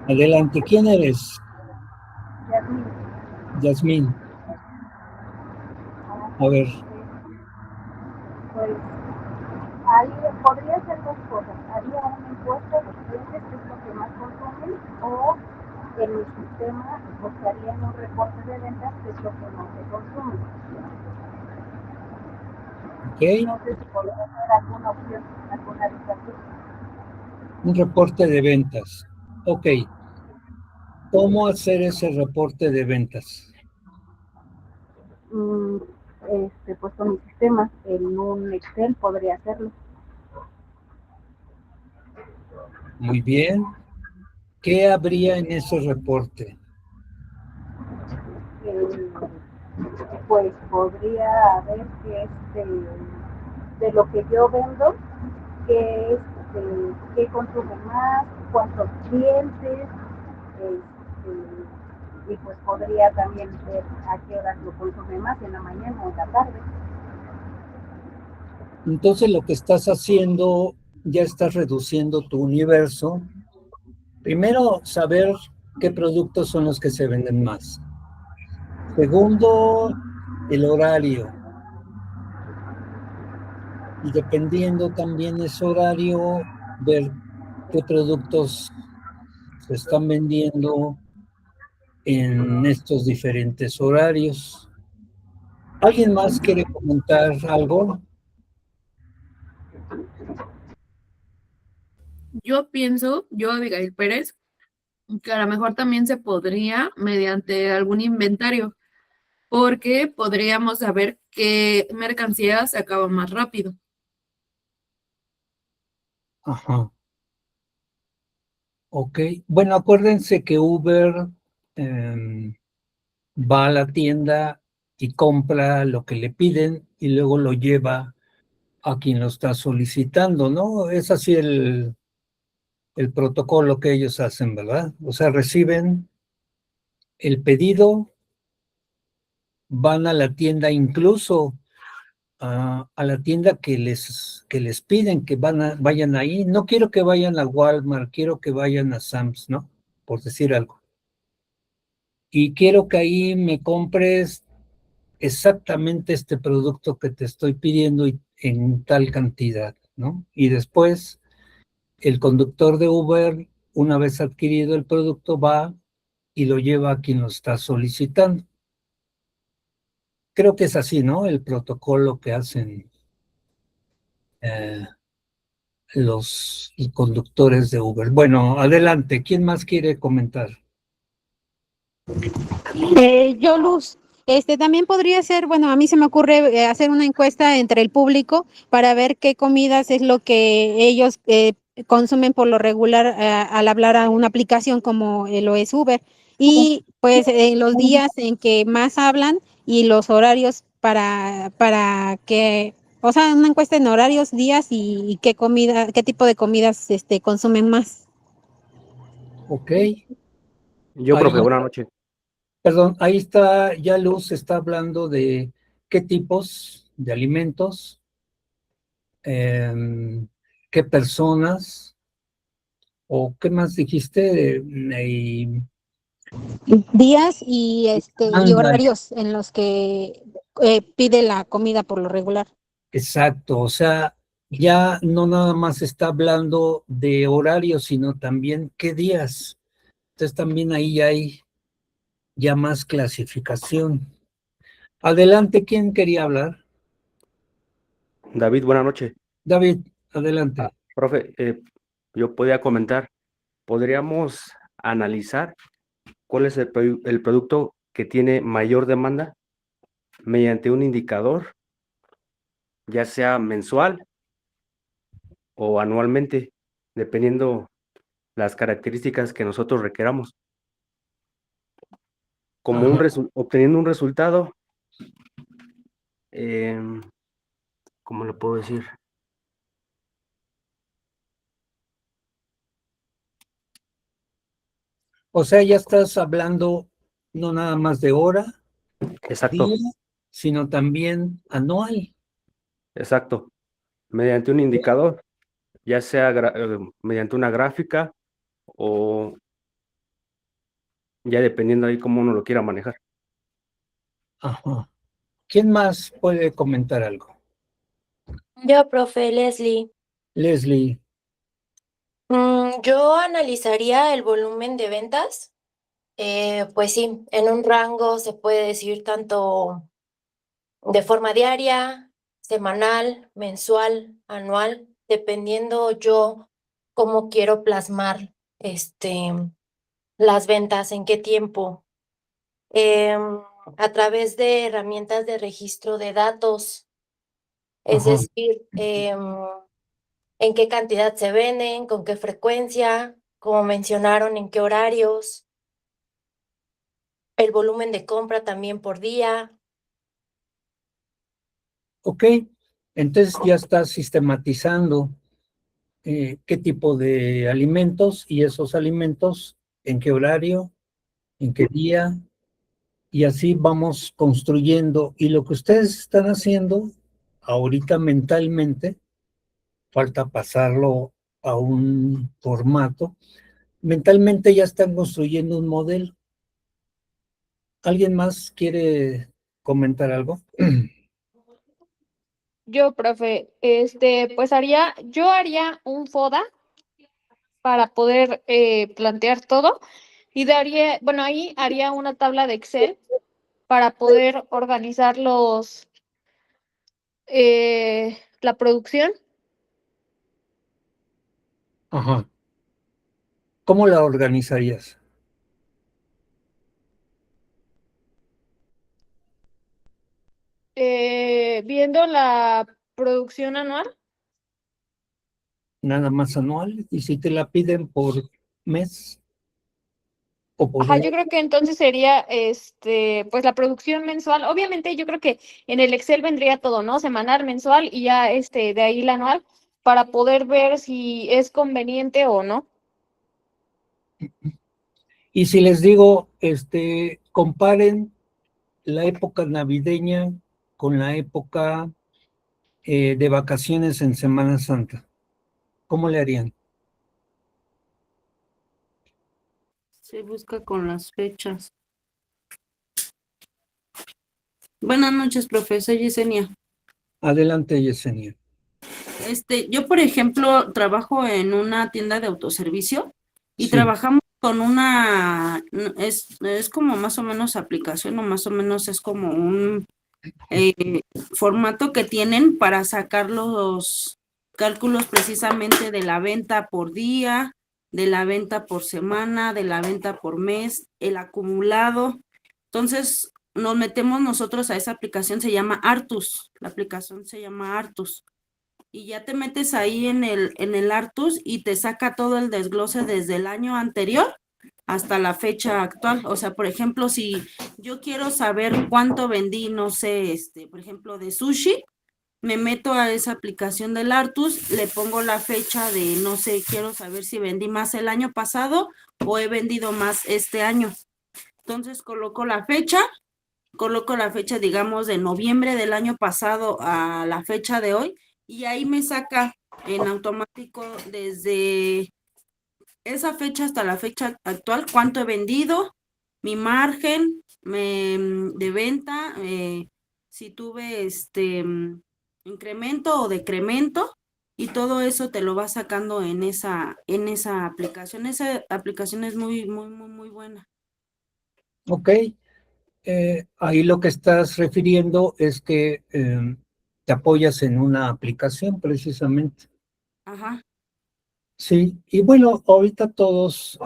Adelante. ¿Quién eres? Yasmín. A ver. Pues ahí podría ser dos cosas. Haría una encuesta de clientes, que es lo que más consumen, o en mi sistema buscaría en un reporte de ventas, que es lo que más se consume. Ok, No sé si podría ser alguna opción, alguna de estas dos. un reporte de ventas. Ok, ¿cómo hacer ese reporte de ventas? Mm, pues con mi sistema, en un Excel podría hacerlo. Muy bien. ¿Qué habría en ese reporte? Eh, pues podría ver que de lo que yo vendo, qué consume más, cuántos clientes, y pues podría también ver a qué horas lo consume más, en la mañana o en la tarde. Entonces lo que estás haciendo, ya estás reduciendo tu universo. Primero, saber qué productos son los que se venden más. Segundo, el horario. Y dependiendo también ese horario, ver qué productos se están vendiendo en estos diferentes horarios. ¿Alguien más quiere comentar algo? Yo pienso, yo, Abigail Pérez, que a lo mejor también se podría mediante algún inventario, porque podríamos saber qué mercancías se acaban más rápido. Ajá. Ok. Bueno, acuérdense que Uber va a la tienda y compra lo que le piden y luego lo lleva a quien lo está solicitando, ¿no? Es así el protocolo que ellos hacen, ¿verdad? O sea, reciben el pedido, van a la tienda, incluso a la tienda que les piden que vayan ahí. No quiero que vayan a Walmart, quiero que vayan a Sam's, ¿no? Por decir algo. Y quiero que ahí me compres exactamente este producto que te estoy pidiendo y en tal cantidad, ¿no? Y después el conductor de Uber, una vez adquirido el producto, va y lo lleva a quien lo está solicitando. Creo que es así, ¿no? El protocolo que hacen eh, los conductores de Uber. Bueno, adelante. ¿Quién más quiere comentar? Yo, Luz, también podría ser, bueno, a mí se me ocurre hacer una encuesta entre el público para ver qué comidas es lo que ellos consumen por lo regular al hablar a una aplicación como lo es Uber. Y pues en los días en que más hablan y los horarios para que, o sea, una encuesta en horarios, días y qué comida, qué tipo de comidas consumen más. Ok. Yo, Ahí, profe, buenas noches. perdón, ahí está, ya Luz está hablando de qué tipos de alimentos, qué personas, o qué más dijiste. Días y Ándale, horarios en los que pide la comida por lo regular. exacto, o sea, ya no nada más está hablando de horarios, sino también qué días. Entonces también ahí hay ya más clasificación. Adelante, ¿quién quería hablar? David, buenas noches. David, adelante. Profe, yo podía comentar, podríamos analizar cuál es el producto que tiene mayor demanda mediante un indicador, ya sea mensual o anualmente, dependiendo las características que nosotros requeramos. Como Ajá. obteniendo un resultado, em, ¿cómo lo puedo decir? O sea, ya estás hablando no nada más de hora, Exacto, día, sino también anual. exacto. Mediante un indicador, ya sea mediante una gráfica o ya dependiendo ahí cómo uno lo quiera manejar. Ajá. ¿Quién más puede comentar algo? Yo, profe Leslie, Leslie, yo analizaría el volumen de ventas. Pues sí, en un rango se puede decir tanto de forma diaria, semanal, mensual, anual, dependiendo yo cómo quiero plasmar las ventas, en qué tiempo. A través de herramientas de registro de datos, es Ajá. decir, en qué cantidad se venden, con qué frecuencia, como mencionaron, en qué horarios, el volumen de compra también por día. Ok, entonces ya estás sistematizando qué tipo de alimentos y esos alimentos, en qué horario, en qué día, y así vamos construyendo. Y lo que ustedes están haciendo ahorita mentalmente, falta pasarlo a un formato, mentalmente ya están construyendo un modelo. ¿Alguien más quiere comentar algo? Yo, profe, pues yo haría un FODA para poder plantear todo y bueno, ahí haría una tabla de Excel para poder organizar la producción. Ajá. ¿Cómo la organizarías? Viendo la producción anual. Nada más anual, y si te la piden por mes o por Ajá, día. yo creo que entonces sería, pues la producción mensual. Obviamente, yo creo que en el Excel vendría todo, ¿no? Semanal, mensual y ya, de ahí la anual para poder ver si es conveniente o no. Y si les digo, comparen la época navideña con la época de vacaciones en Semana Santa, ¿cómo le harían? Se busca con las fechas. Buenas noches, profesor Yesenia. Adelante, Yesenia. Yo, por ejemplo, trabajo en una tienda de autoservicio y Sí. trabajamos con es como más o menos aplicación o más o menos es como un formato que tienen para sacar los cálculos precisamente de la venta por día, de la venta por semana, de la venta por mes, el acumulado. Entonces, nos metemos nosotros a esa aplicación, se llama Artus, la aplicación se llama Artus. Y ya te metes ahí en el Artus y te saca todo el desglose desde el año anterior hasta la fecha actual. O sea, por ejemplo, si yo quiero saber cuánto vendí, no sé, por ejemplo, de sushi, me meto a esa aplicación del Artus, le pongo la fecha de, no sé, quiero saber si vendí más el año pasado o he vendido más este año. Entonces coloco la fecha, digamos, de noviembre del año pasado a la fecha de hoy, y ahí me saca en automático desde esa fecha hasta la fecha actual cuánto he vendido, mi margen de venta, si tuve incremento o decremento, y todo eso te lo va sacando en esa aplicación. Esa aplicación es muy, muy, muy, muy buena. Ok, ahí lo que estás refiriendo es que te apoyas en una aplicación precisamente. Ajá. Sí, y bueno, ahorita todos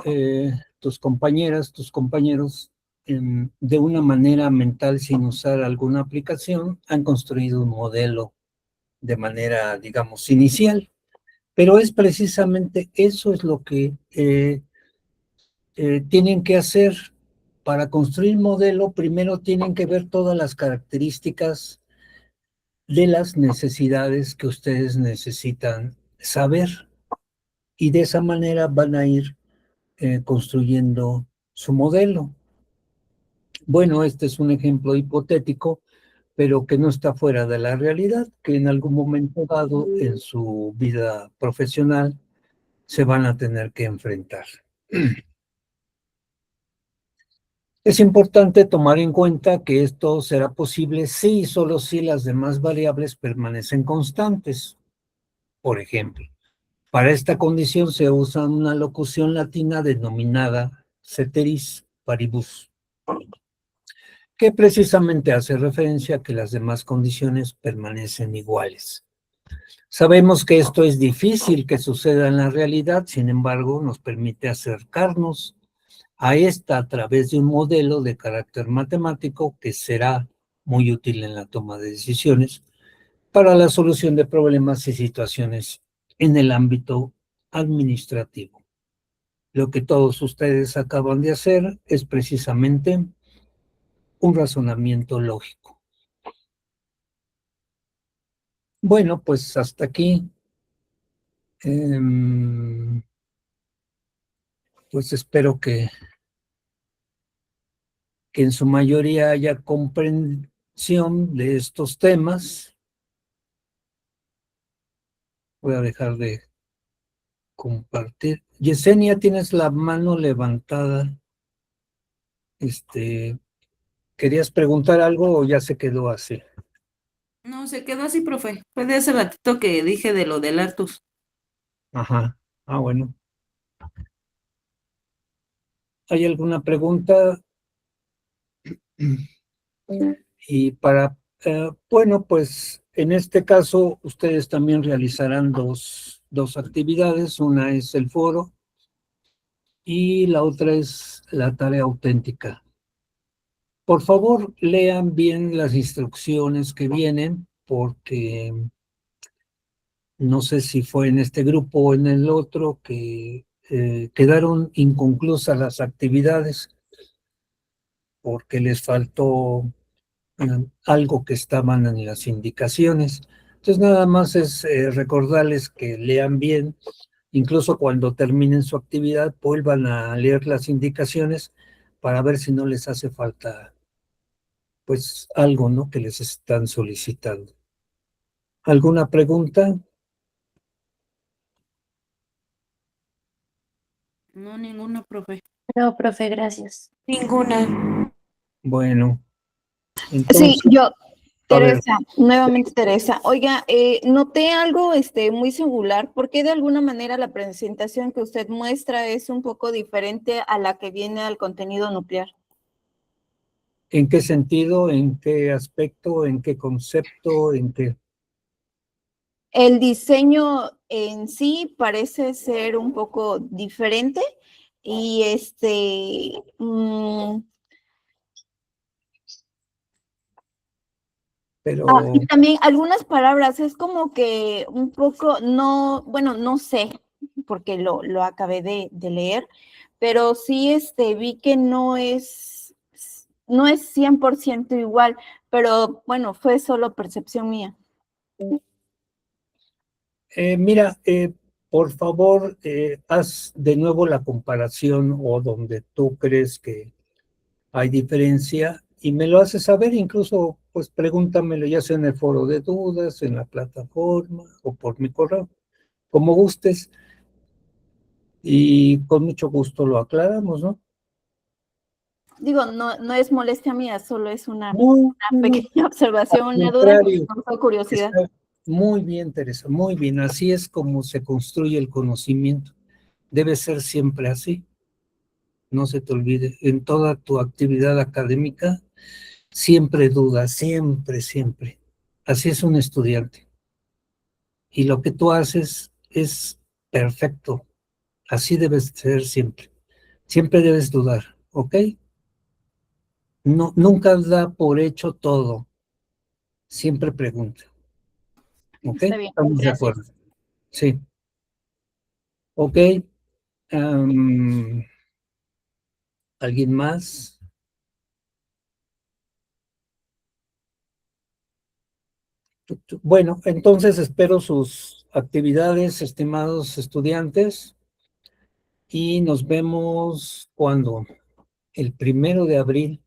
tus compañeras, tus compañeros, de una manera mental sin usar alguna aplicación, han construido un modelo de manera, digamos, inicial, pero es precisamente eso es lo que tienen que hacer para construir modelo. Primero tienen que ver todas las características de las necesidades que ustedes necesitan saber, y de esa manera van a ir construyendo su modelo. Bueno, este es un ejemplo hipotético, pero que no está fuera de la realidad, que en algún momento dado en su vida profesional se van a tener que enfrentar. Es importante tomar en cuenta que esto será posible si y solo si las demás variables permanecen constantes. Por ejemplo, para esta condición se usa una locución latina denominada ceteris paribus. que precisamente hace referencia a que las demás condiciones permanecen iguales. Sabemos que esto es difícil que suceda en la realidad, sin embargo, nos permite acercarnos a esta a través de un modelo de carácter matemático que será muy útil en la toma de decisiones para la solución de problemas y situaciones en el ámbito administrativo. Lo que todos ustedes acaban de hacer es precisamente un razonamiento lógico. Bueno, pues hasta aquí. Pues espero que en su mayoría haya comprensión de estos temas. Voy a dejar de compartir. Yesenia, tienes la mano levantada. ¿Querías preguntar algo o ya se quedó así? No, se quedó así, profe. Fue de ese ratito que dije de lo del Artus. Ajá. Bueno. ¿Hay alguna pregunta? Y bueno, pues en este caso ustedes también realizarán dos actividades. Una es el foro y la otra es la tarea auténtica. Por favor, lean bien las instrucciones que vienen, porque no sé si fue en este grupo o en el otro que quedaron inconclusas las actividades porque les faltó algo que estaban en las indicaciones. Entonces, nada más es recordarles que lean bien, incluso cuando terminen su actividad, vuelvan a leer las indicaciones para ver si no les hace falta pues algo, ¿no? Que les están solicitando. ¿Alguna pregunta? No, ninguna, profe. No, profe, gracias. Ninguna. Bueno, Sí, entonces, yo, a ver, Teresa, nuevamente Teresa. Oiga, noté algo muy singular, porque de alguna manera la presentación que usted muestra es un poco diferente a la que viene al contenido nuclear. ¿en qué sentido? ¿En qué aspecto? ¿En qué concepto? ¿En qué? El diseño en sí parece ser un poco diferente y Pero y también algunas palabras, es como que un poco, no, bueno, no sé, porque lo acabé de leer, pero sí vi que no es 100% igual, pero bueno, fue solo percepción mía. mira, por favor, haz de nuevo la comparación o donde tú crees que hay diferencia y me lo haces saber, incluso pues pregúntamelo ya sea en el foro de dudas, en la plataforma o por mi correo, como gustes, y con mucho gusto lo aclaramos, ¿no? Digo, no es molestia mía, solo es una Muy, pequeña observación, al una duda que me contrario, causó curiosidad. está muy bien, Teresa, muy bien, así es como se construye el conocimiento, debe ser siempre así, no se te olvide, en toda tu actividad académica, siempre duda, siempre, siempre, así es un estudiante. Y lo que tú haces es perfecto. Así debes ser siempre. Siempre debes dudar, ¿ok? No, nunca da por hecho todo. Siempre pregunta, ¿ok? Está bien, Estamos de gracias. acuerdo. Sí. ¿Ok? ¿Alguien más? Bueno, entonces espero sus actividades, estimados estudiantes, y nos vemos cuando el 1 de abril.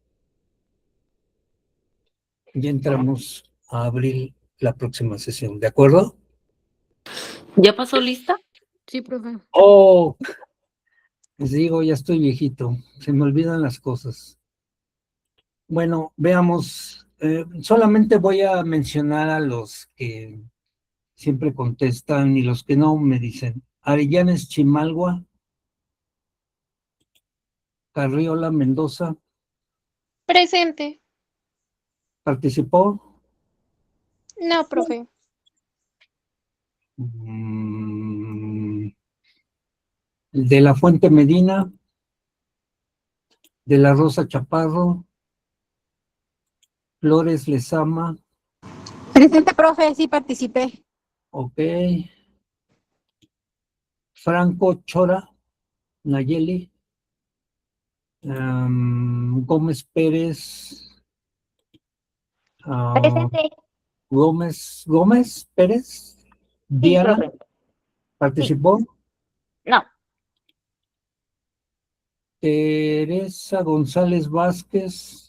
Ya entramos a abril la próxima sesión, ¿de acuerdo? ¿Ya pasó lista? Sí, profe. Oh, les digo, ya estoy viejito, se me olvidan las cosas. Bueno, veamos, solamente voy a mencionar a los que siempre contestan y los que no me dicen. Arellanes Chimalgua, Carriola Mendoza, Presente. ¿Participó? No, profe. De la Fuente Medina, de la Rosa Chaparro, Flores Lezama, Presente, profe, sí participé. ok. Franco Chora, Nayeli, Gómez Pérez, Presente. Gómez Pérez, Sí, Diana, profe. ¿participó? No. Teresa González Vázquez,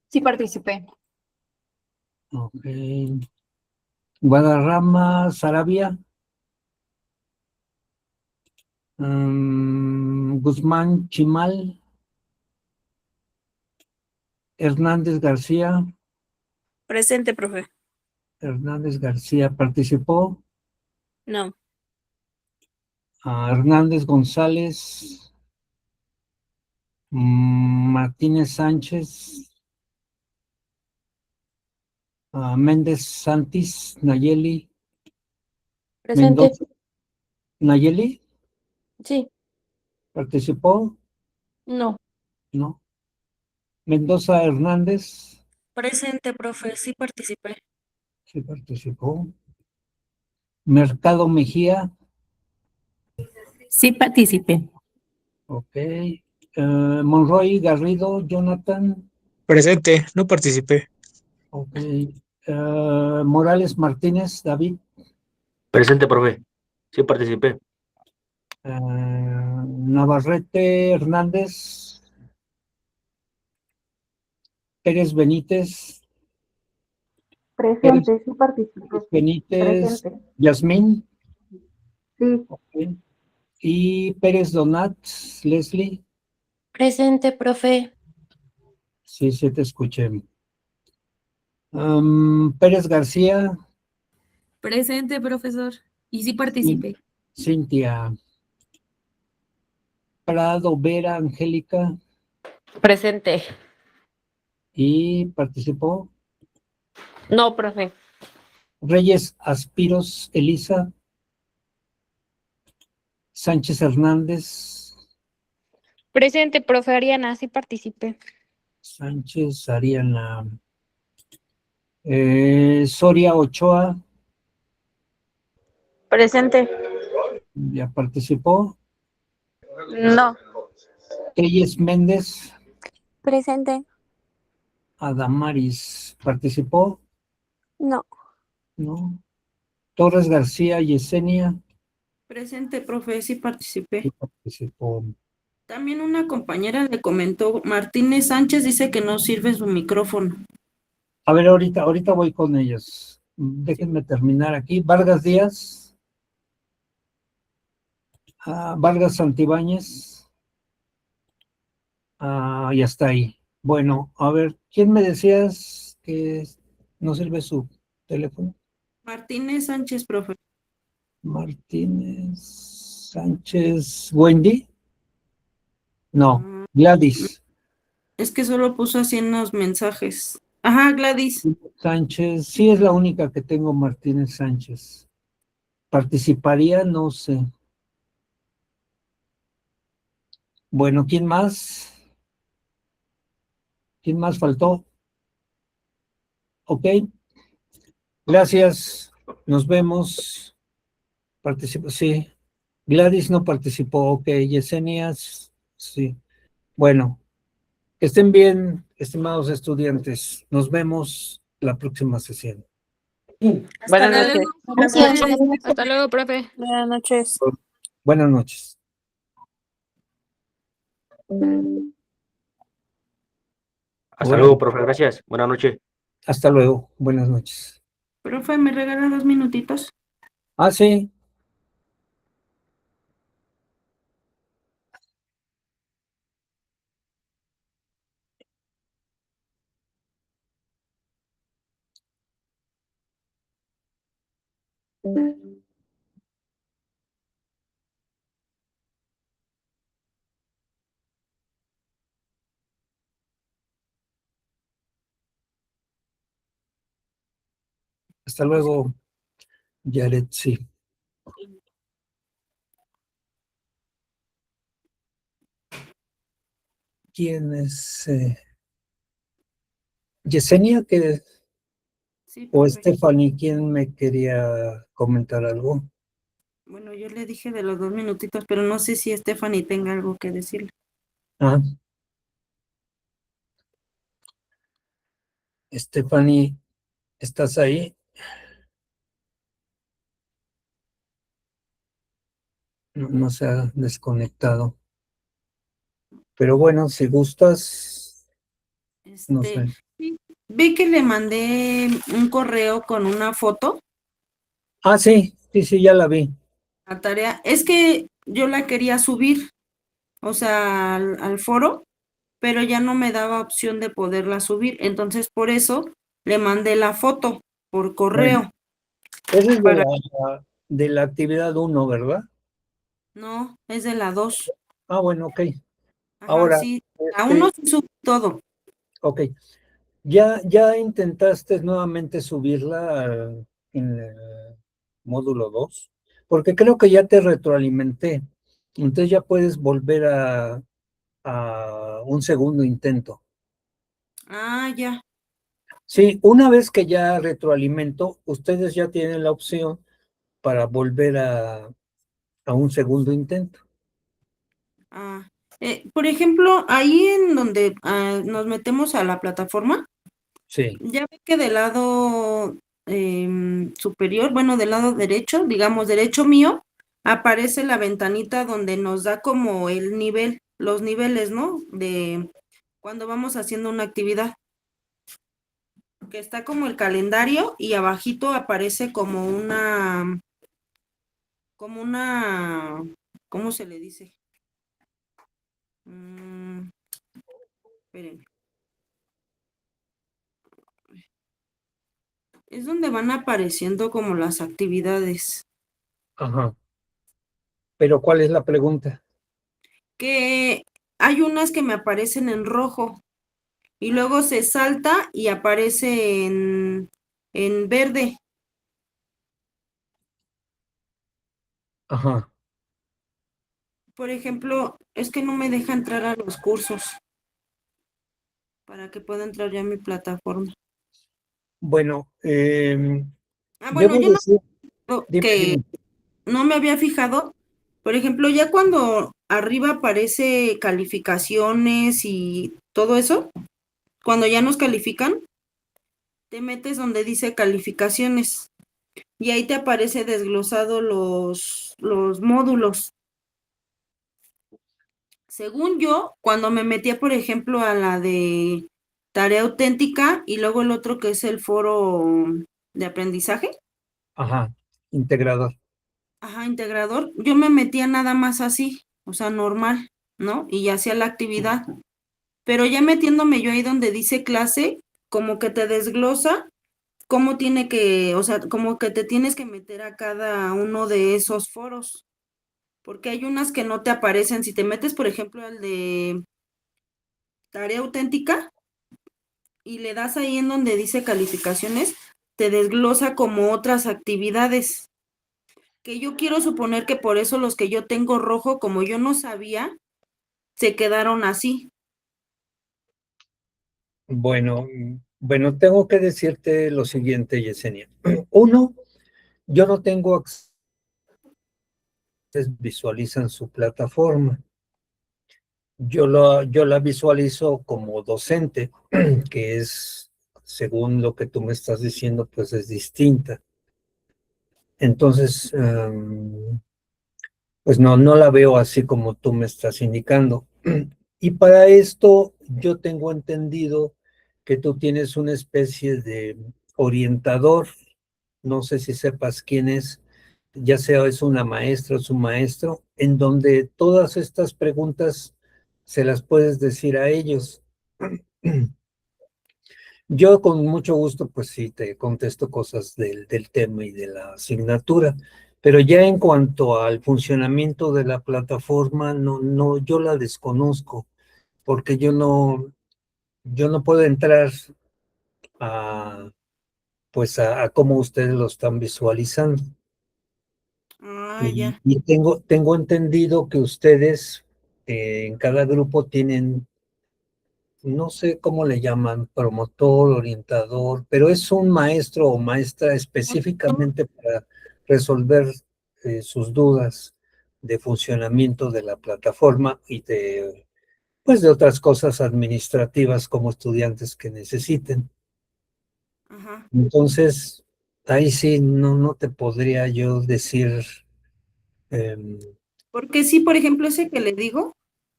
Sí participé. ok. Guadarrama Sarabia, Guzmán Chimal, Hernández García, Presente, profe. ¿participó? No. Hernández González, Martínez Sánchez, Méndez Santis, Nayeli, Presente. Mendoza, Nayeli, Sí. ¿participó? No. No. Mendoza Hernández, Presente, profe. Sí participé. sí participó. Mercado Mejía, Sí participé. ok. Monroy Garrido, Jonathan, Presente, no participé. ok. Morales Martínez, David, Presente, profe. Sí participé. Navarrete Hernández, Pérez Benítez, Pérez Presente, sí participé. Benítez, Presente. Yasmín, Sí, ok. Y Pérez Donat, Leslie, Presente, profe. sí, sí te escuché. Pérez García, Presente, profesor. Y sí Cin- participé. Cintia Prado, Vera, Angélica, Presente. y participó. No, profe. Reyes Aspiros, Elisa, Sánchez Hernández, Presente, profe Ariana, sí participé. Sánchez Ariana, Soria Ochoa, Presente. ya participó. No. Telles Méndez, Presente. Adamaris, ¿participó? No. No. Torres García, Yesenia, Presente, profe. Sí participé. sí participó. También una compañera le comentó, Martínez Sánchez dice que no sirve su micrófono. A ver, ahorita voy con ellos. Déjenme terminar aquí. Vargas Díaz, Vargas Santibáñez, ya está ahí. Bueno, a ver, ¿quién me decías que no sirve su teléfono? Martínez Sánchez, profe. Martínez Sánchez, Wendy. No, Mm, Gladys. Es que solo puso así en los mensajes. Ajá, Gladys. Sánchez, sí es la única que tengo, Martínez Sánchez. ¿Participaría? No sé. Bueno, ¿quién más? ¿Quién más faltó? Ok, gracias. Nos vemos. Participó, sí. Gladys no participó. Ok, Yesenia, sí. Bueno, que estén bien, estimados estudiantes. Nos vemos la próxima sesión. Hasta Buenas luego. noches. Gracias. Hasta luego, profe. Buenas noches. Buenas noches. Hasta Bueno, luego, profe. Gracias. Buenas noches. hasta luego. Buenas noches. Profe, ¿me regala 2 minutitos? Sí. Hasta luego, Yaretsi. ¿Quién es? Yesenia, que, Sí, o profe. Stephanie, ¿quién me quería comentar algo? Bueno, yo le dije de los 2 minutitos, pero no sé si Stephanie tenga algo que decirle. Ah, Stephanie, ¿estás ahí? No se ha desconectado. Pero bueno, si gustas, no sé. Sí, ve que le mandé un correo con una foto Ah, sí, ya la vi. a tarea. Es que yo la quería subir, o sea, al foro, pero ya no me daba opción de poderla subir. Entonces, por eso le mandé la foto por Bueno, correo. esa es Para, de la actividad 1, ¿verdad? no, es de la 2. Ah, bueno, ok. Ajá, Ahora, sí. A uno se sube todo. ok. ¿Ya intentaste nuevamente subirla en el módulo 2? Porque creo que ya te retroalimenté. Entonces ya puedes volver a un segundo intento. Ah, ya. Sí, una vez que ya retroalimento, ustedes ya tienen la opción para volver a un segundo intento. Ah, por ejemplo, ahí en donde nos metemos a la plataforma, Sí, ya ve que del lado superior, bueno, del lado derecho, digamos derecho mío, aparece la ventanita donde nos da como el nivel, los niveles, ¿no? De cuando vamos haciendo una actividad, que está como el calendario y abajito aparece como una, ¿cómo se le dice? Espérenme. Es donde van apareciendo como las actividades. ajá. Pero ¿cuál es la pregunta? Que hay unas que me aparecen en rojo y luego se salta y aparece en verde. Ajá. Por ejemplo, es que no me deja entrar a los cursos para que pueda entrar ya a mi plataforma. Bueno, Bueno, debo yo no decir, que dime. no me había fijado. Por ejemplo, ya cuando arriba aparece calificaciones y todo eso, cuando ya nos califican, te metes donde dice calificaciones y ahí te aparece desglosado los módulos. Según yo, cuando me metía, por ejemplo, a la de tarea auténtica y luego el otro que es el foro de aprendizaje, Ajá, integrador. ajá, integrador, yo me metía nada más así, o sea, normal, ¿no? Y ya hacía la actividad. Pero ya metiéndome yo ahí donde dice clase, como que te desglosa cómo tiene que, o sea, como que te tienes que meter a cada uno de esos foros, porque hay unas que no te aparecen. Si te metes, por ejemplo, al de tarea auténtica y le das ahí en donde dice calificaciones, te desglosa como otras actividades, que yo quiero suponer que por eso los que yo tengo rojo, como yo no sabía, se quedaron así. Bueno, tengo que decirte lo siguiente, Yesenia. Uno, yo no tengo acceso, visualizan su plataforma. Yo la visualizo como docente, que es, según lo que tú me estás diciendo, pues es distinta. Entonces, pues no la veo así como tú me estás indicando. Y para esto yo tengo entendido que tú tienes una especie de orientador, no sé si sepas quién es, ya sea es una maestra o es un maestro, en donde todas estas preguntas se las puedes decir a ellos. Yo con mucho gusto, pues sí, te contesto cosas del tema y de la asignatura, pero ya en cuanto al funcionamiento de la plataforma, yo la desconozco, porque yo no puedo entrar a, pues a cómo ustedes lo están visualizando. Ah, ya. Y tengo entendido que ustedes en cada grupo tienen, no sé cómo le llaman, promotor, orientador, pero es un maestro o maestra específicamente para resolver sus dudas de funcionamiento de la plataforma y pues de otras cosas administrativas como estudiantes que necesiten. Ajá. Entonces, ahí sí no te podría yo decir, em, Porque sí, por ejemplo, ese que le digo,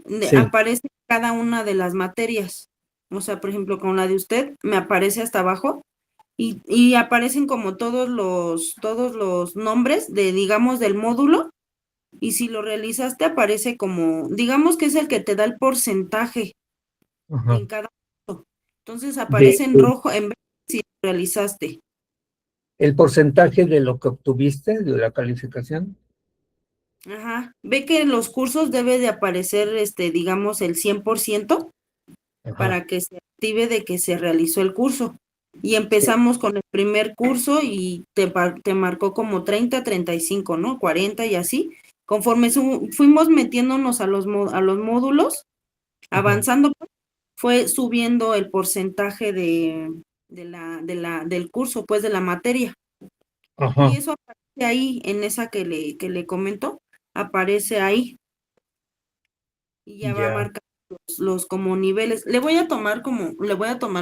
sí, aparece cada una de las materias. O sea, por ejemplo, con la de usted, me aparece hasta abajo y aparecen como todos los nombres de, digamos, del módulo. Y si lo realizaste, aparece como, digamos que es el que te da el porcentaje ajá, en cada uno. Entonces de, aparece en rojo en vez de si lo realizaste. el porcentaje de lo que obtuviste de la calificación. Ajá. Ve que en los cursos debe de aparecer, digamos, el 100% Ajá, para que se active de que se realizó el curso. Y empezamos con el primer curso y te marcó como 30, 35, ¿no? 40 y así. Conforme fuimos metiéndonos a a los módulos, ajá, avanzando, pues, fue subiendo el porcentaje del curso, pues de la materia. Y ajá, eso aparece ahí, en esa que le comento, aparece ahí y ya va a ya. marcar los como niveles. Le voy a tomar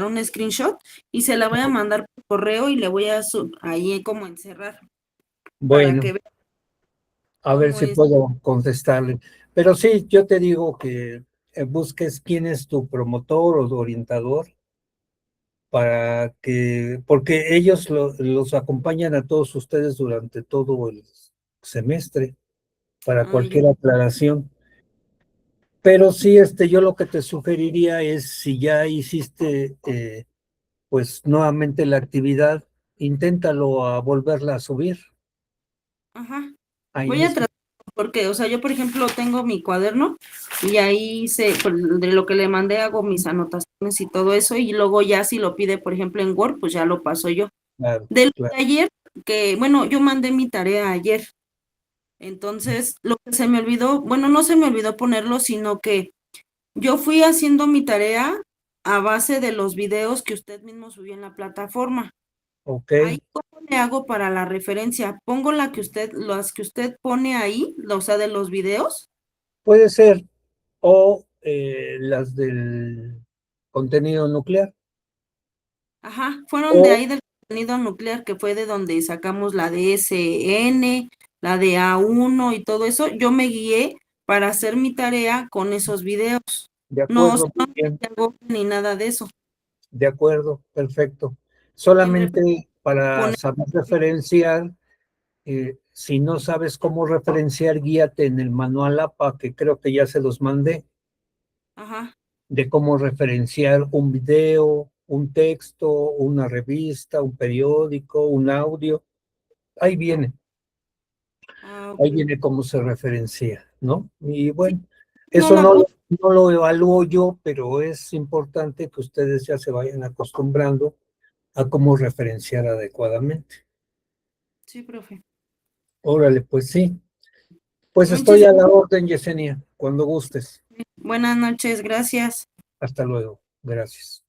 un screenshot y se la voy a mandar por correo y le voy a ahí como encerrar para Bueno, que vea a ver cómo si es. puedo contestarle. Pero sí, yo te digo que busques quién es tu promotor o tu orientador para que, porque ellos los acompañan a todos ustedes durante todo el semestre para Ah, ya. cualquier aclaración. Pero sí, yo lo que te sugeriría es si ya hiciste, pues nuevamente la actividad, inténtalo a volverla a subir Ajá. ahí Voy a mismo. tratar, porque, o sea, yo por ejemplo tengo mi cuaderno y ahí de lo que le mandé hago mis anotaciones y todo eso y luego ya si lo pide, por ejemplo, en Word, pues ya lo paso yo. Claro, De lo claro. de ayer, que bueno, yo mandé mi tarea ayer. Entonces, lo que se me olvidó, bueno, no se me olvidó ponerlo, sino que yo fui haciendo mi tarea a base de los videos que usted mismo subió en la plataforma. Ok, Ahí, ¿cómo le hago para la referencia? Pongo las que usted pone ahí, o sea, de los videos. puede ser. O las del contenido nuclear. Ajá, fueron de O, ahí del contenido nuclear, que fue de donde sacamos la de SN, la de A1 y todo eso. Yo me guié para hacer mi tarea con esos videos. de No, o sea, acuerdo, no muy bien, me hago ni nada de eso. de acuerdo, perfecto. En Solamente para poner, saber referenciar, si no sabes cómo referenciar, guíate en el manual APA, que creo que ya se los mandé, ajá, de cómo referenciar un video, un texto, una revista, un periódico, un audio. Ahí viene. ah, Ahí ok. viene cómo se referencia, ¿no? Y Sí, bueno, no eso la puse, no lo evalúo yo, pero es importante que ustedes ya se vayan acostumbrando a cómo referenciar adecuadamente. sí, profe. Órale, pues sí. Pues estoy Muchísimas a la orden, Yesenia, cuando gustes. buenas noches, gracias. Hasta luego. Gracias.